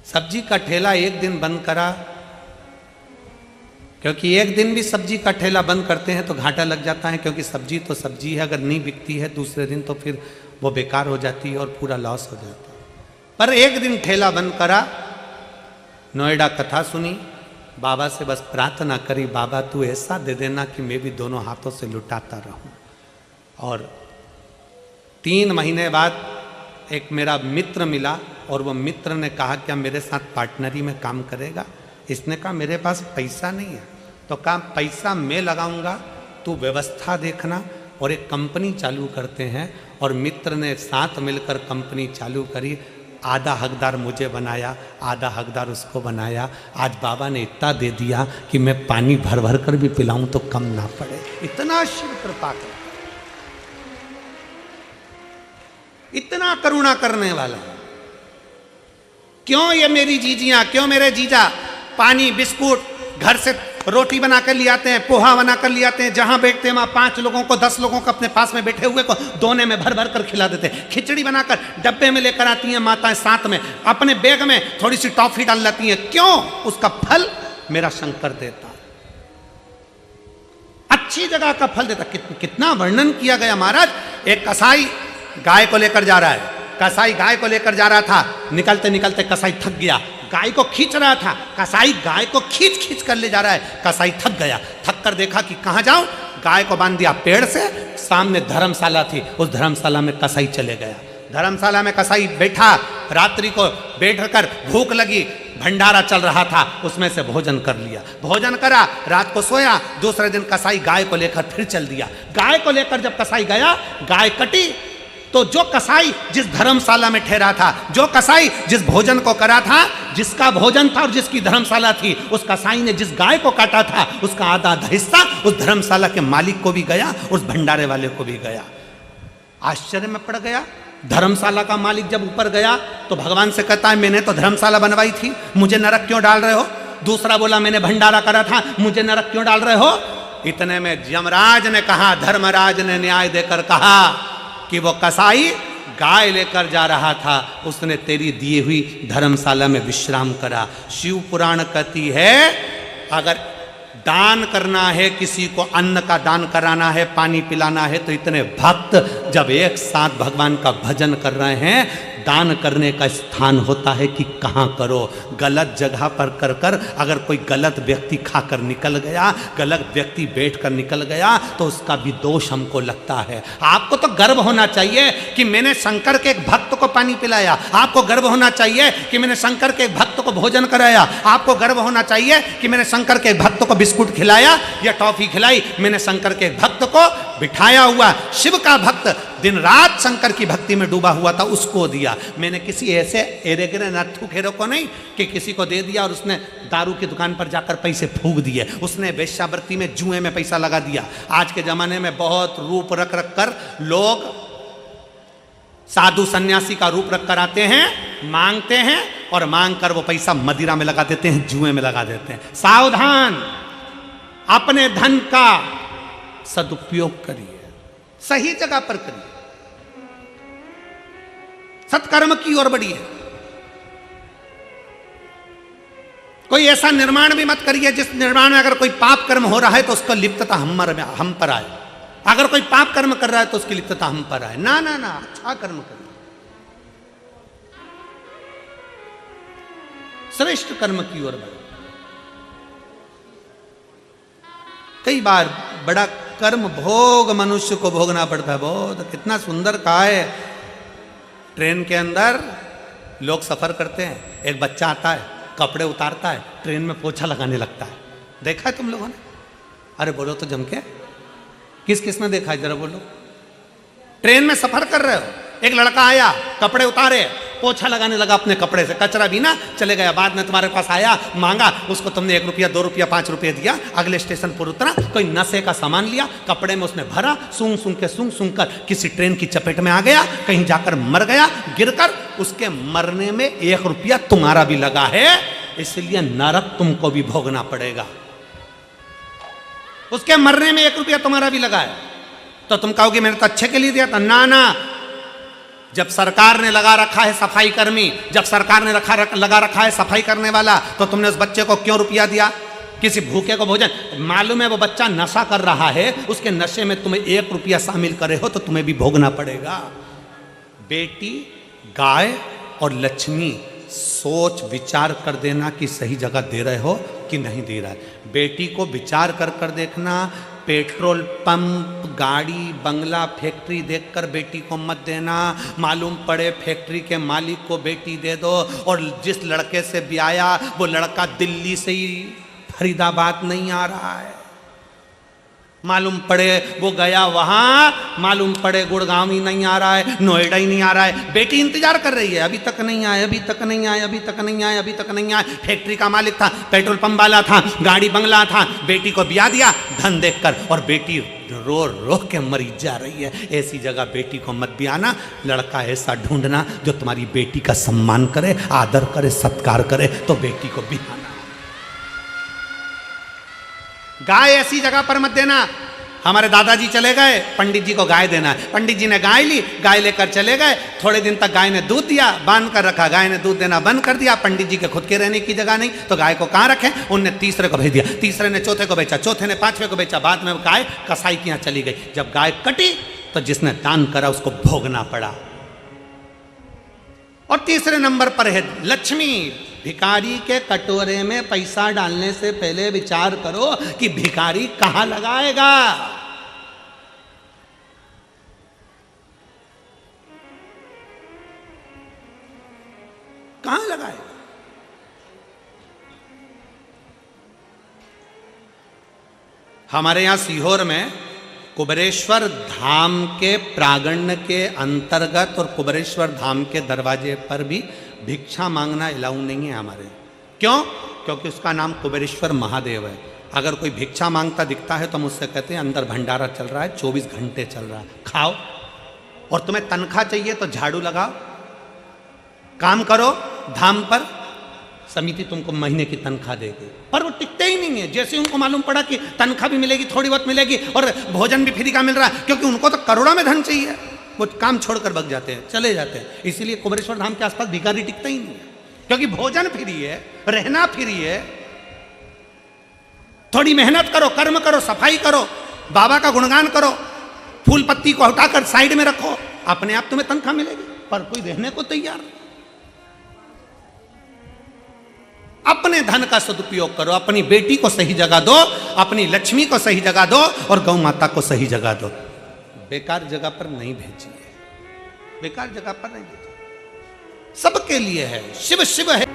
सब्जी का ठेला एक दिन बंद करा, क्योंकि एक दिन भी सब्जी का ठेला बंद करते हैं तो घाटा लग जाता है, क्योंकि सब्जी तो सब्जी है, अगर नहीं बिकती है दूसरे दिन तो फिर वो बेकार हो जाती है और पूरा लॉस हो जाता है। पर एक दिन ठेला बंद करा, नोएडा कथा सुनी, बाबा से बस प्रार्थना करी, बाबा तू ऐसा दे देना कि मैं भी दोनों हाथों से लुटाता रहूं। और 3 महीने बाद एक मेरा मित्र मिला, और वो मित्र ने कहा क्या मेरे साथ पार्टनरी में काम करेगा? इसने कहा मेरे पास पैसा नहीं है। तो कहा पैसा मैं लगाऊंगा, तू व्यवस्था देखना, और एक कंपनी चालू करते हैं। और मित्र ने साथ मिलकर कंपनी चालू करी, आधा हकदार मुझे बनाया, आधा हकदार उसको बनाया। आज बाबा ने इतना दे दिया कि मैं पानी भर भर कर भी पिलाऊं तो कम ना पड़े। इतना शिव कृपा कर, इतना करुणा करने वाला। क्यों ये मेरी जीजियां, क्यों मेरे जीजा पानी बिस्कुट घर से रोटी बनाकर ले आते हैं, पोहा बनाकर ले आते हैं, जहां बैठते हैं वहां 5 लोगों को 10 लोगों को अपने पास में बैठे हुए को दोने में भर भर कर खिला देते हैं। खिचड़ी बनाकर डब्बे में लेकर आती हैं माताएं, साथ में अपने बैग में थोड़ी सी टॉफी डाल लेती हैं। क्यों? उसका फल मेरा शंकर देता, अच्छी जगह का फल देता। कितना वर्णन किया गया महाराज। एक कसाई गाय को लेकर जा रहा है, कसाई गाय को लेकर जा रहा था, निकलते निकलते कसाई थक गया, गाय को खींच रहा था, कसाई गाय को खींच खींच कर ले जा रहा है, कसाई थक गया, थक कर देखा कि कहाँ जाऊं, गाय को बांध दिया पेड़ से, सामने धर्मशाला थी, उस धर्मशाला में कसाई चले गया। धर्मशाला में कसाई बैठा, रात्रि को बैठकर भूख लगी, भंडारा चल रहा था, उसमें से भोजन कर लिया, भोजन करा, रात को सोया। दूसरे दिन कसाई गाय को लेकर फिर चल दिया। गाय को लेकर जब कसाई गया, गाय कटी, तो जो कसाई जिस धर्मशाला में ठहरा था, जो कसाई जिस भोजन को करा था, जिसका भोजन था और जिसकी धर्मशाला थी, उस कसाई ने जिस गाय को काटा था उसका आधा आधा हिस्सा उस धर्मशाला के मालिक को भी गया, उस भंडारे वाले को भी गया। आश्चर्य में पड़ गया। धर्मशाला का मालिक जब ऊपर गया तो भगवान से कहता है मैंने तो धर्मशाला बनवाई थी, मुझे नरक क्यों डाल रहे हो? दूसरा बोला मैंने भंडारा करा था, मुझे नरक क्यों डाल रहे हो? इतने में यमराज ने कहा, धर्मराज ने न्याय देकर कहा कि वो कसाई गाय लेकर जा रहा था, उसने तेरी दी हुई धर्मशाला में विश्राम करा। शिव पुराण कहती है अगर दान करना है, किसी को अन्न का दान कराना है, पानी पिलाना है, तो इतने भक्त जब एक साथ भगवान का भजन कर रहे हैं, दान करने का स्थान होता है कि कहाँ करो। गलत जगह पर कर कर अगर कोई गलत व्यक्ति खाकर निकल गया, गलत व्यक्ति बैठकर निकल गया, तो उसका भी दोष हमको लगता है। आपको तो गर्व होना चाहिए कि मैंने शंकर के एक भक्त को पानी पिलाया, आपको गर्व होना चाहिए कि मैंने शंकर के एक भक्त को भोजन कराया, आपको गर्व होना चाहिए कि मैंने शंकर के एक भक्त को बिस्कुट खिलाया या टॉफी खिलाई, मैंने शंकर के एक भक्त को बिठाया हुआ, शिव का भक्त दिन रात शंकर की भक्ति में डूबा हुआ था, उसको दिया। मैंने किसी ऐसे एरेगरे नत्थु खेरों को नहीं कि किसी को दे दिया और उसने दारू की दुकान पर जाकर पैसे फूंक दिए, उसने वेश्यावृत्ति में, जुए में पैसा लगा दिया। आज के जमाने में बहुत रूप रख रख कर लोग साधु सन्यासी का रूप रख कर आते हैं, मांगते हैं और मांग कर वो पैसा मदिरा में लगा देते हैं, जुए में लगा देते हैं। सावधान, अपने धन का सदुपयोग करिए, सही जगह पर करिए, सत्कर्म की ओर बढ़िए। कोई ऐसा निर्माण भी मत करिए जिस निर्माण में अगर कोई पाप कर्म हो रहा है तो उसका लिप्तता हम पर आए। अगर कोई पाप कर्म कर रहा है तो उसकी लिप्तता हम पर आए। ना ना ना, अच्छा कर्म करिए, श्रेष्ठ कर्म की ओर बढ़े। कई बार बड़ा कर्म भोग मनुष्य को भोगना पड़ता है। बहुत कितना सुंदर कहा है, ट्रेन के अंदर लोग सफर करते हैं, एक बच्चा आता है, कपड़े उतारता है, ट्रेन में पोछा लगाने लगता है। देखा है तुम लोगों ने? अरे बोलो तो जम के, किस किस ने देखा है जरा बोलो। ट्रेन में सफर कर रहे हो, एक लड़का आया, कपड़े उतारे, पोछा लगाने लगा अपने कपड़े से, कचरा भी ना चले गया। बाद में तुम्हारे पास आया, मांगा, उसको तुमने 1 रुपया 2 रुपया 5 रुपये दिया, अगले स्टेशन पर उतरा, कोई नशे का सामान लिया, कपड़े में उसने भरा, सूंघ सूंघ कर किसी ट्रेन की चपेट में आ गया, कहीं जाकर मर गया, गिरकर। उसके मरने में 1 रुपया तुम्हारा भी लगा है, इसलिए नरक तुमको भी भोगना पड़ेगा। उसके मरने में 1 रुपया तुम्हारा भी लगा है, तो तुम कहोगे मैंने तो अच्छे के लिए दिया था। ना ना, जब सरकार ने लगा रखा है सफाई कर्मी, जब सरकार ने लगा रखा है सफाई करने वाला, तो तुमने उस बच्चे को क्यों रुपया दिया? किसी भूखे को भोजन, मालूम है वो बच्चा नशा कर रहा है, उसके नशे में तुम्हें 1 रुपया शामिल करे हो तो तुम्हें भी भोगना पड़ेगा। बेटी, गाय और लक्ष्मी, सोच विचार कर देना कि सही जगह दे रहे हो कि नहीं दे रहा है। बेटी को विचार कर कर देखना, पेट्रोल पंप, गाड़ी, बंगला, फैक्ट्री देखकर बेटी को मत देना। मालूम पड़े फैक्ट्री के मालिक को बेटी दे दो, और जिस लड़के से ब्याया वो लड़का दिल्ली से ही फरीदाबाद नहीं आ रहा है, मालूम पड़े वो गया वहां, मालूम पड़े गुड़गांव ही नहीं आ रहा है, नोएडा ही नहीं आ रहा है, बेटी इंतजार कर रही है, अभी तक नहीं आए, अभी तक नहीं आए, अभी तक नहीं आए, अभी तक नहीं आए। फैक्ट्री का मालिक था, पेट्रोल पंप वाला था, गाड़ी बंगला था, बेटी को ब्याह दिया धन देखकर, और बेटी रो रो के मरी जा रही है। ऐसी जगह बेटी को मत ब्याहना। लड़का ऐसा ढूंढना जो तुम्हारी बेटी का सम्मान करे, आदर करे, सत्कार करे, तो बेटी को ब्याहना। गाय ऐसी जगह पर मत देना। हमारे दादाजी चले गए, पंडित जी को गाय देना है, पंडित जी ने गाय ली, गाय लेकर चले गए, थोड़े दिन तक गाय ने दूध दिया, बांध कर रखा, गाय ने दूध देना बंद कर दिया। पंडित जी के खुद के रहने की जगह नहीं, तो गाय को कहाँ रखें? उनने तीसरे को भेज दिया, तीसरे ने चौथे को बेचा, चौथे ने पांचवे को बेचा, बाद में गाय कसाई के यहाँ चली गई। जब गाय कटी तो जिसने दान करा उसको भोगना पड़ा। और तीसरे नंबर पर है लक्ष्मी। भिखारी के कटोरे में पैसा डालने से पहले विचार करो कि भिखारी कहां लगाएगा। कहां लगाएगा? हमारे यहां सीहोर में कुबेरेश्वर धाम के प्रांगण के अंतर्गत और कुबेरेश्वर धाम के दरवाजे पर भी भिक्षा मांगना अलाउ नहीं है हमारे। क्यों? क्योंकि उसका नाम कुबेरेश्वर महादेव है। अगर कोई भिक्षा मांगता दिखता है तो मुझसे कहते हैं अंदर भंडारा चल रहा है, 24 घंटे चल रहा है, खाओ। और तुम्हें तनख्वाह चाहिए तो झाड़ू लगाओ, काम करो धाम पर, समिति तुमको महीने की तनख्वाह देगी। पर वो टिकते ही नहीं है। जैसे उनको मालूम पड़ा कि तनख्वाह भी मिलेगी, थोड़ी बहुत मिलेगी और भोजन भी फ्री का मिल रहा है, क्योंकि उनको तो करोड़ों में धन चाहिए, वो काम छोड़कर भग जाते हैं, चले जाते हैं। इसीलिए कुबेरेश्वर धाम के आसपास भिखारी टिकता ही नहीं है, क्योंकि भोजन फ्री है, रहना फ्री है। थोड़ी मेहनत करो, कर्म करो, सफाई करो, बाबा का गुणगान करो, फूल पत्ती को हटाकर साइड में रखो, अपने आप तुम्हें तनख्वाह मिलेगी। पर कोई रहने को तैयार नहीं। अपने धन का सदुपयोग करो, अपनी बेटी को सही जगह दो, अपनी लक्ष्मी को सही जगह दो और गौ माता को सही जगह दो। बेकार जगह पर नहीं भेजिए, बेकार जगह पर नहीं भेजिए। सबके लिए है, शिव शिव है।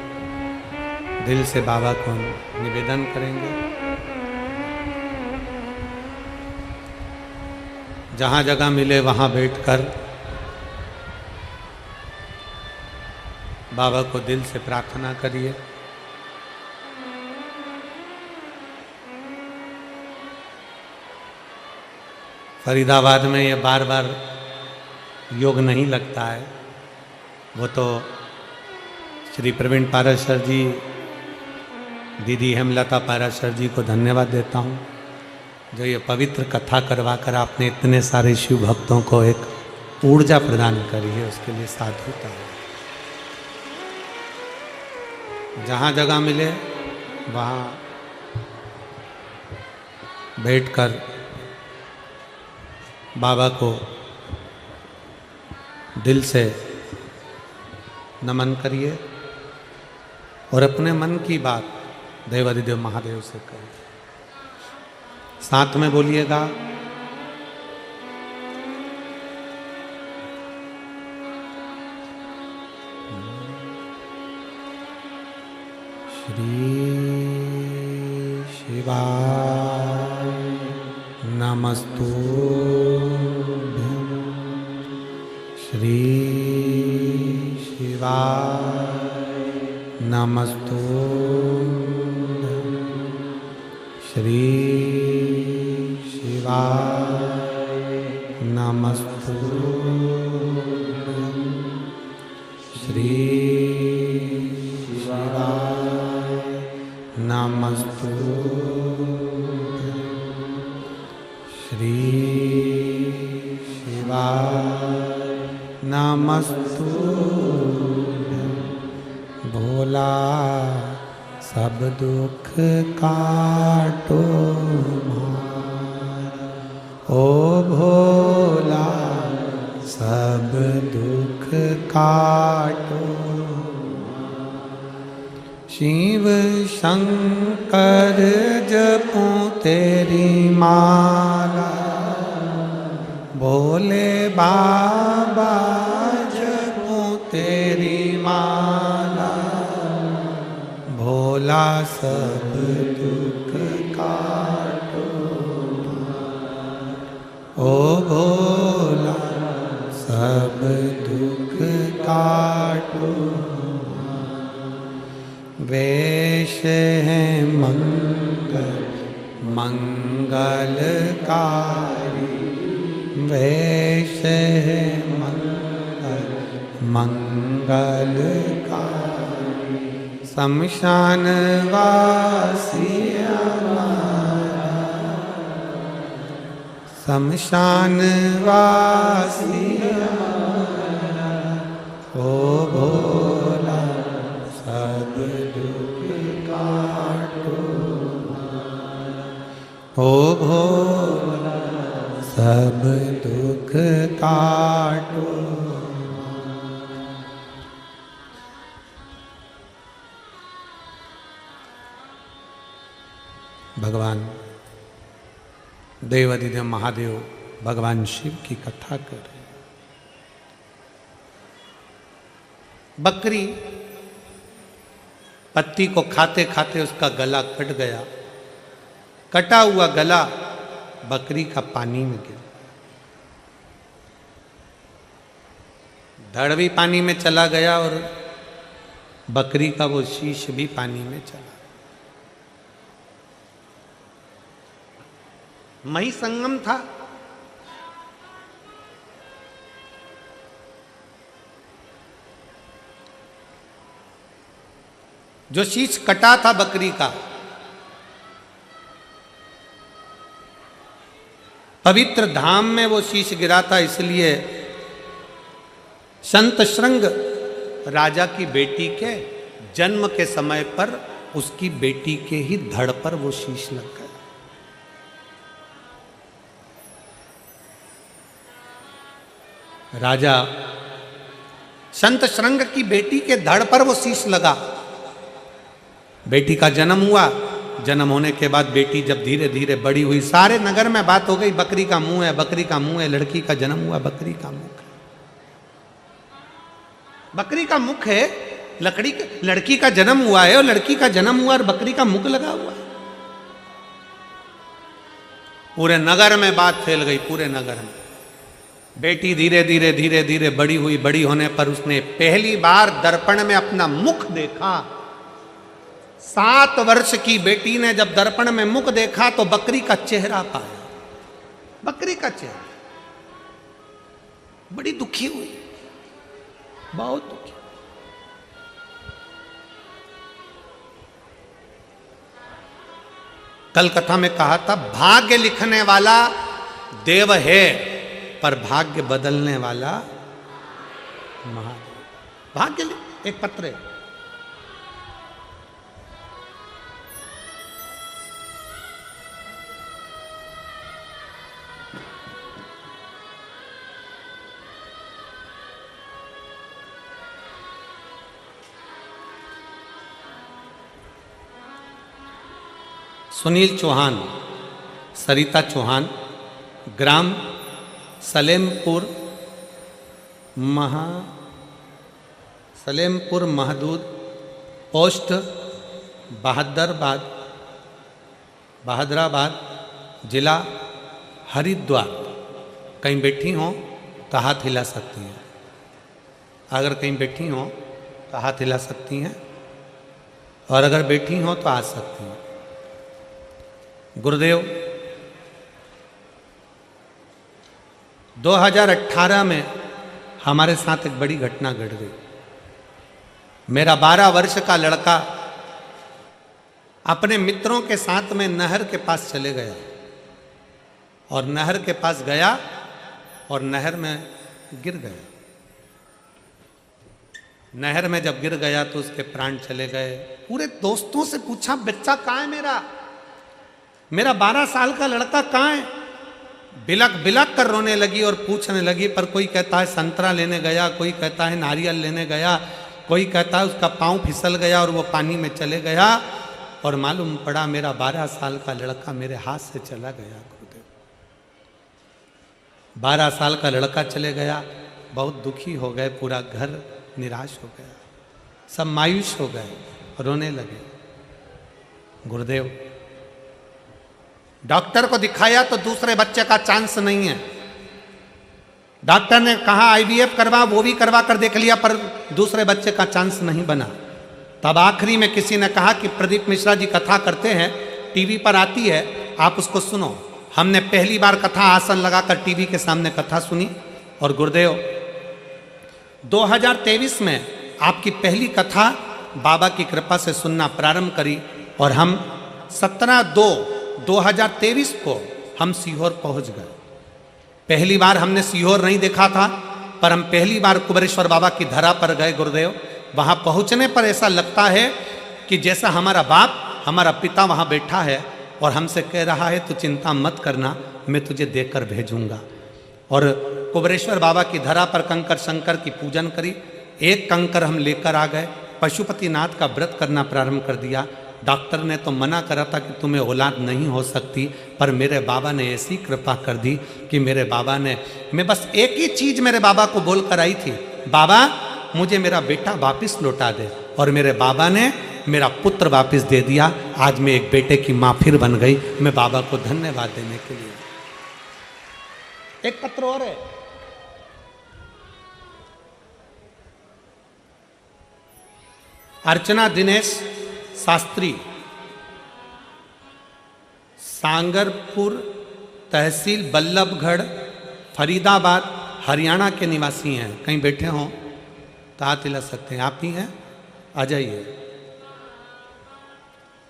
दिल से बाबा को निवेदन करेंगे, जहां जगह मिले वहां बैठकर बाबा को दिल से प्रार्थना करिए। फरीदाबाद में ये बार बार योग नहीं लगता है, वो तो श्री प्रवीण पाराशर जी, दीदी हेमलता पाराशर जी को धन्यवाद देता हूँ, जो ये पवित्र कथा करवाकर आपने इतने सारे शिव भक्तों को एक ऊर्जा प्रदान करी है, उसके लिए साधुता है। जहाँ जगह मिले वहाँ बैठकर बाबा को दिल से नमन करिए और अपने मन की बात देवाधिदेव महादेव से करिए। साथ में बोलिएगा, श्री शिवाय नमस्तुभ्यं, श्री शिवाय नमस्तुभ्यं, श्री शिवाय नमस्तुभ्यं, श्री शिवाय नमस्तुभ्यं, श्री शिवाय नमस्तुभ्यं। भोला सब दुख काटो हमारा, ओ भोला सब दुख काटो। शिव शंकर जपूं तेरी माला, भोले बाबा जपूं तेरी माला, भोला सब दुख काटो। ओ भोला सब दुख काटो। वेश है मंगल मंगलकारी, वेश है मंगल मंगलकारी। शमशान वासी हमारा, शमशान वासी हमारा, ओ भोला सब दुख काटो। ओ भोला सब दुख काटो। भगवान देवाधिदेव महादेव भगवान शिव की कथा कर रहे। बकरी पत्ती को खाते खाते उसका गला कट गया। कटा हुआ गला बकरी का पानी में गिर, धड़ भी पानी में चला गया और बकरी का वो शीश भी पानी में चला। मही संगम था। जो शीश कटा था बकरी का, पवित्र धाम में वो शीश गिरा था, इसलिए संत श्रृंग राजा की बेटी के जन्म के समय पर उसकी बेटी के ही धड़ पर वो शीश लग गया। राजा संत श्रृंग की बेटी के धड़ पर वो शीश लगा। बेटी का जन्म हुआ। जन्म होने के बाद बेटी जब धीरे धीरे बड़ी हुई, सारे नगर में बात हो गई, बकरी का मुंह है, बकरी का मुंह है, लड़की का जन्म हुआ, बकरी का मुख है, बकरी का मुख है, लड़की का जन्म हुआ है और लड़की का जन्म हुआ और बकरी का मुख लगा हुआ है। पूरे नगर में बात फैल गई, पूरे नगर में। बेटी धीरे धीरे धीरे धीरे बड़ी हुई। बड़ी होने पर उसने पहली बार दर्पण में अपना मुख देखा। 7 वर्ष की बेटी ने जब दर्पण में मुख देखा तो बकरी का चेहरा पाया, बकरी का चेहरा। बड़ी दुखी हुई, बहुत दुखी। कल कथा में कहा था, भाग्य लिखने वाला देव है पर भाग्य बदलने वाला महादेव। भाग्य एक पत्र है। सुनील चौहान, सरिता चौहान, ग्राम सलेमपुर महदूद, पोस्ट बहादराबाद, जिला हरिद्वार। कहीं बैठी हो तो हाथ हिला सकती हैं। अगर कहीं बैठी हो तो हाथ हिला सकती हैं, और अगर बैठी हो तो आ सकती हैं। गुरुदेव, 2018 में हमारे साथ एक बड़ी घटना घट गई। मेरा 12 वर्ष का लड़का अपने मित्रों के साथ में नहर के पास चले गया, और नहर के पास गया और नहर में गिर गया। नहर में जब गिर गया तो उसके प्राण चले गए। पूरे दोस्तों से पूछा, बच्चा कहाँ है मेरा 12 साल का लड़का कहाँ है? बिलक बिलक कर रोने लगी और पूछने लगी, पर कोई कहता है संतरा लेने गया, कोई कहता है नारियल लेने गया, कोई कहता है उसका पाँव फिसल गया और वो पानी में चले गया, और मालूम पड़ा मेरा 12 साल का लड़का मेरे हाथ से चला गया। गुरुदेव, 12 साल का लड़का चले गया। बहुत दुखी हो गए, पूरा घर निराश हो गया, सब मायूस हो गए, रोने लगे। गुरुदेव, डॉक्टर को दिखाया तो दूसरे बच्चे का चांस नहीं है। डॉक्टर ने कहा आईवीएफ करवा, वो भी करवा कर देख लिया, पर दूसरे बच्चे का चांस नहीं बना। तब आखिरी में किसी ने कहा कि प्रदीप मिश्रा जी कथा करते हैं, टीवी पर आती है, आप उसको सुनो। हमने पहली बार कथा आसन लगाकर टीवी के सामने कथा सुनी, और गुरुदेव 2023 में आपकी पहली कथा बाबा की कृपा से सुनना प्रारंभ करी, और हम 17/2/2023 को हम सीहोर पहुंच गए। पहली बार हमने सीहोर नहीं देखा था, पर हम पहली बार कुबेरेश्वर बाबा की धरा पर गए। गुरुदेव, वहाँ पहुँचने पर ऐसा लगता है कि जैसा हमारा बाप, हमारा पिता वहाँ बैठा है और हमसे कह रहा है, तू चिंता मत करना, मैं तुझे देकर भेजूँगा। और कुबेरेश्वर बाबा की धरा पर कंकर शंकर की पूजन करी। एक कंकर हम लेकर आ गए, पशुपतिनाथ का व्रत करना प्रारंभ कर दिया। डॉक्टर ने तो मना करा था कि तुम्हें औलाद नहीं हो सकती, पर मेरे बाबा ने ऐसी कृपा कर दी कि मेरे बाबा ने, मैं बस एक ही चीज़ मेरे बाबा को बोल कर आई थी, बाबा मुझे मेरा बेटा वापस लौटा दे, और मेरे बाबा ने मेरा पुत्र वापस दे दिया। आज मैं एक बेटे की माँ फिर बन गई। मैं बाबा को धन्यवाद देने के लिए एक पत्र और है, अर्चना दिनेश शास्त्री, सांगरपुर तहसील बल्लभगढ़ फरीदाबाद हरियाणा के निवासी हैं। कहीं बैठे हों तो हाथ हिला सकते हैं। आप ही हैं, आ जाइए।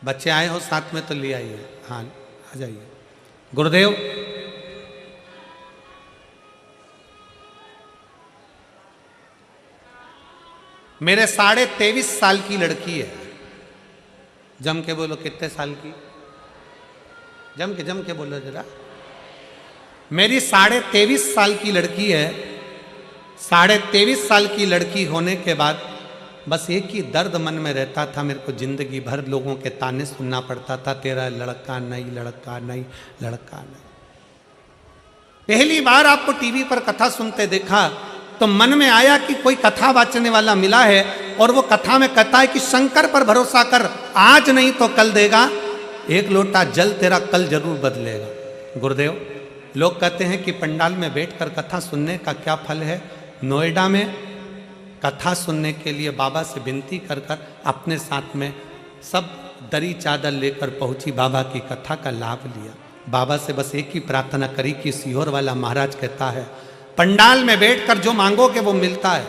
बच्चे आए हो साथ में तो ले आइए। हाँ आ जाइए। गुरुदेव मेरे 23.5 साल की लड़की है। जम के बोलो कितने साल की? जम के बोलो जरा। मेरी 23.5 साल की लड़की है। 23.5 साल की लड़की होने के बाद बस एक ही दर्द मन में रहता था, मेरे को जिंदगी भर लोगों के ताने सुनना पड़ता था, तेरा लड़का नहीं, लड़का नहीं, लड़का नहीं। पहली बार आपको टीवी पर कथा सुनते देखा तो मन में आया कि कोई कथा वाचने वाला मिला है और वो कथा में कहता है कि शंकर पर भरोसा कर, आज नहीं तो कल देगा, एक लोटा जल तेरा कल जरूर बदलेगा। गुरुदेव लोग कहते हैं कि पंडाल में बैठकर कथा सुनने का क्या फल है। नोएडा में कथा सुनने के लिए बाबा से विनती कर कर अपने साथ में सब दरी चादर लेकर पहुंची, बाबा की कथा का लाभ लिया। बाबा से बस एक ही प्रार्थना करी कि सीहोर वाला महाराज कहता है पंडाल में बैठकर जो मांगोगे वो मिलता है।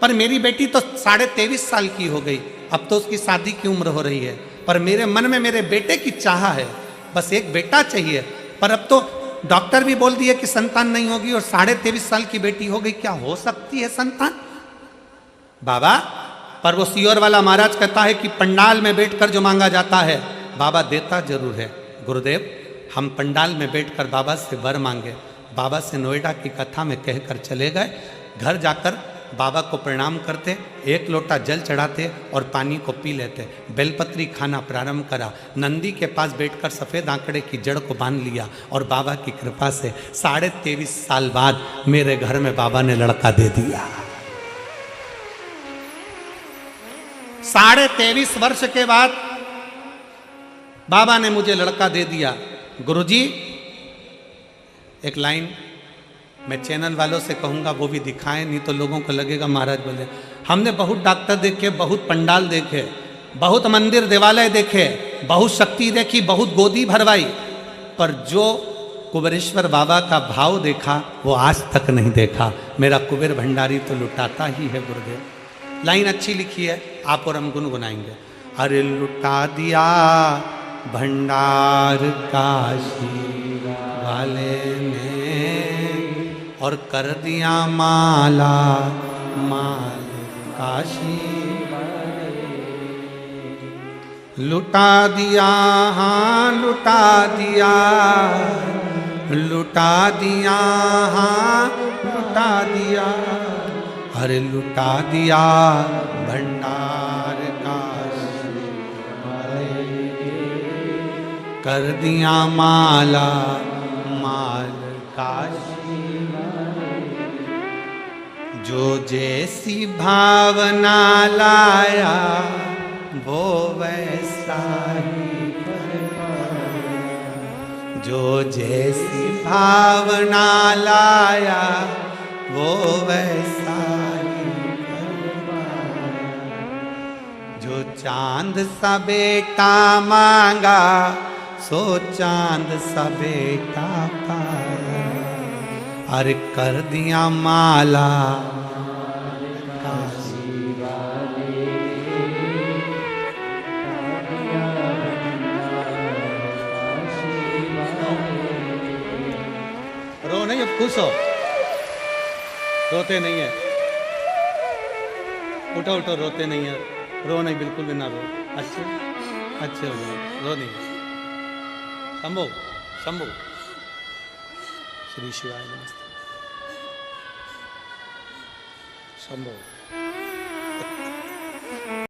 पर मेरी बेटी तो 23.5 साल की हो गई, अब तो उसकी शादी की उम्र हो रही है, पर मेरे मन में मेरे बेटे की चाह है, बस एक बेटा चाहिए। पर अब तो डॉक्टर भी बोल दिए कि संतान नहीं होगी और 23.5 साल की बेटी हो गई, क्या हो सकती है संतान? बाबा पर वो सीहोर वाला महाराज कहता है कि पंडाल में बैठकर जो मांगा जाता है बाबा देता जरूर है। गुरुदेव हम पंडाल में बैठकर बाबा से वर मांगे, बाबा से नोएडा की कथा में कहकर चले गए। घर जाकर बाबा को प्रणाम करते, एक लोटा जल चढ़ाते और पानी को पी लेते। बेलपत्री खाना प्रारंभ करा। नंदी के पास बैठकर सफ़ेद आंकड़े की जड़ को बांध लिया और बाबा की कृपा से 23.5 साल बाद मेरे घर में बाबा ने लड़का दे दिया। 23.5 वर्ष के बाद बाबा ने मुझे लड़का दे दिया। गुरुजी एक लाइन मैं चैनल वालों से कहूँगा वो भी दिखाएं, नहीं तो लोगों को लगेगा महाराज बोले। हमने बहुत डॉक्टर देखे, बहुत पंडाल देखे, बहुत मंदिर देवालय देखे, बहुत शक्ति देखी, बहुत गोदी भरवाई, पर जो कुबेरेश्वर बाबा का भाव देखा वो आज तक नहीं देखा। मेरा कुबेर भंडारी तो लुटाता ही है। गुरुदेव लाइन अच्छी लिखी है, आप और हम गुनगुनाएंगे। अरे लुटा दिया भंडार काशी वाले ने और कर दिया माला माल काशी, लुटा दिया, हाँ लुटा दिया, लुटा दिया, हाँ लुटा दिया, अरे लुटा दिया भंडार काशी कर दिया माला माल काशी। जो जैसी भावना लाया वो वैसा ही जो जैसी भावना लाया वो वैसा ही जो चांद सा बेटा मांगा सो चांद सा बेटा पाया। अरे कर दिया माला काशी वाले रो नहीं, अब खुश हो, रोते नहीं है, उठो उठो, रोते नहीं है, रो नहीं, बिल्कुल भी ना रो, अच्छे अच्छे हो जाओ, रो नहीं। शंभो शंभो श्री शिवाय नमस्ते। शंभो।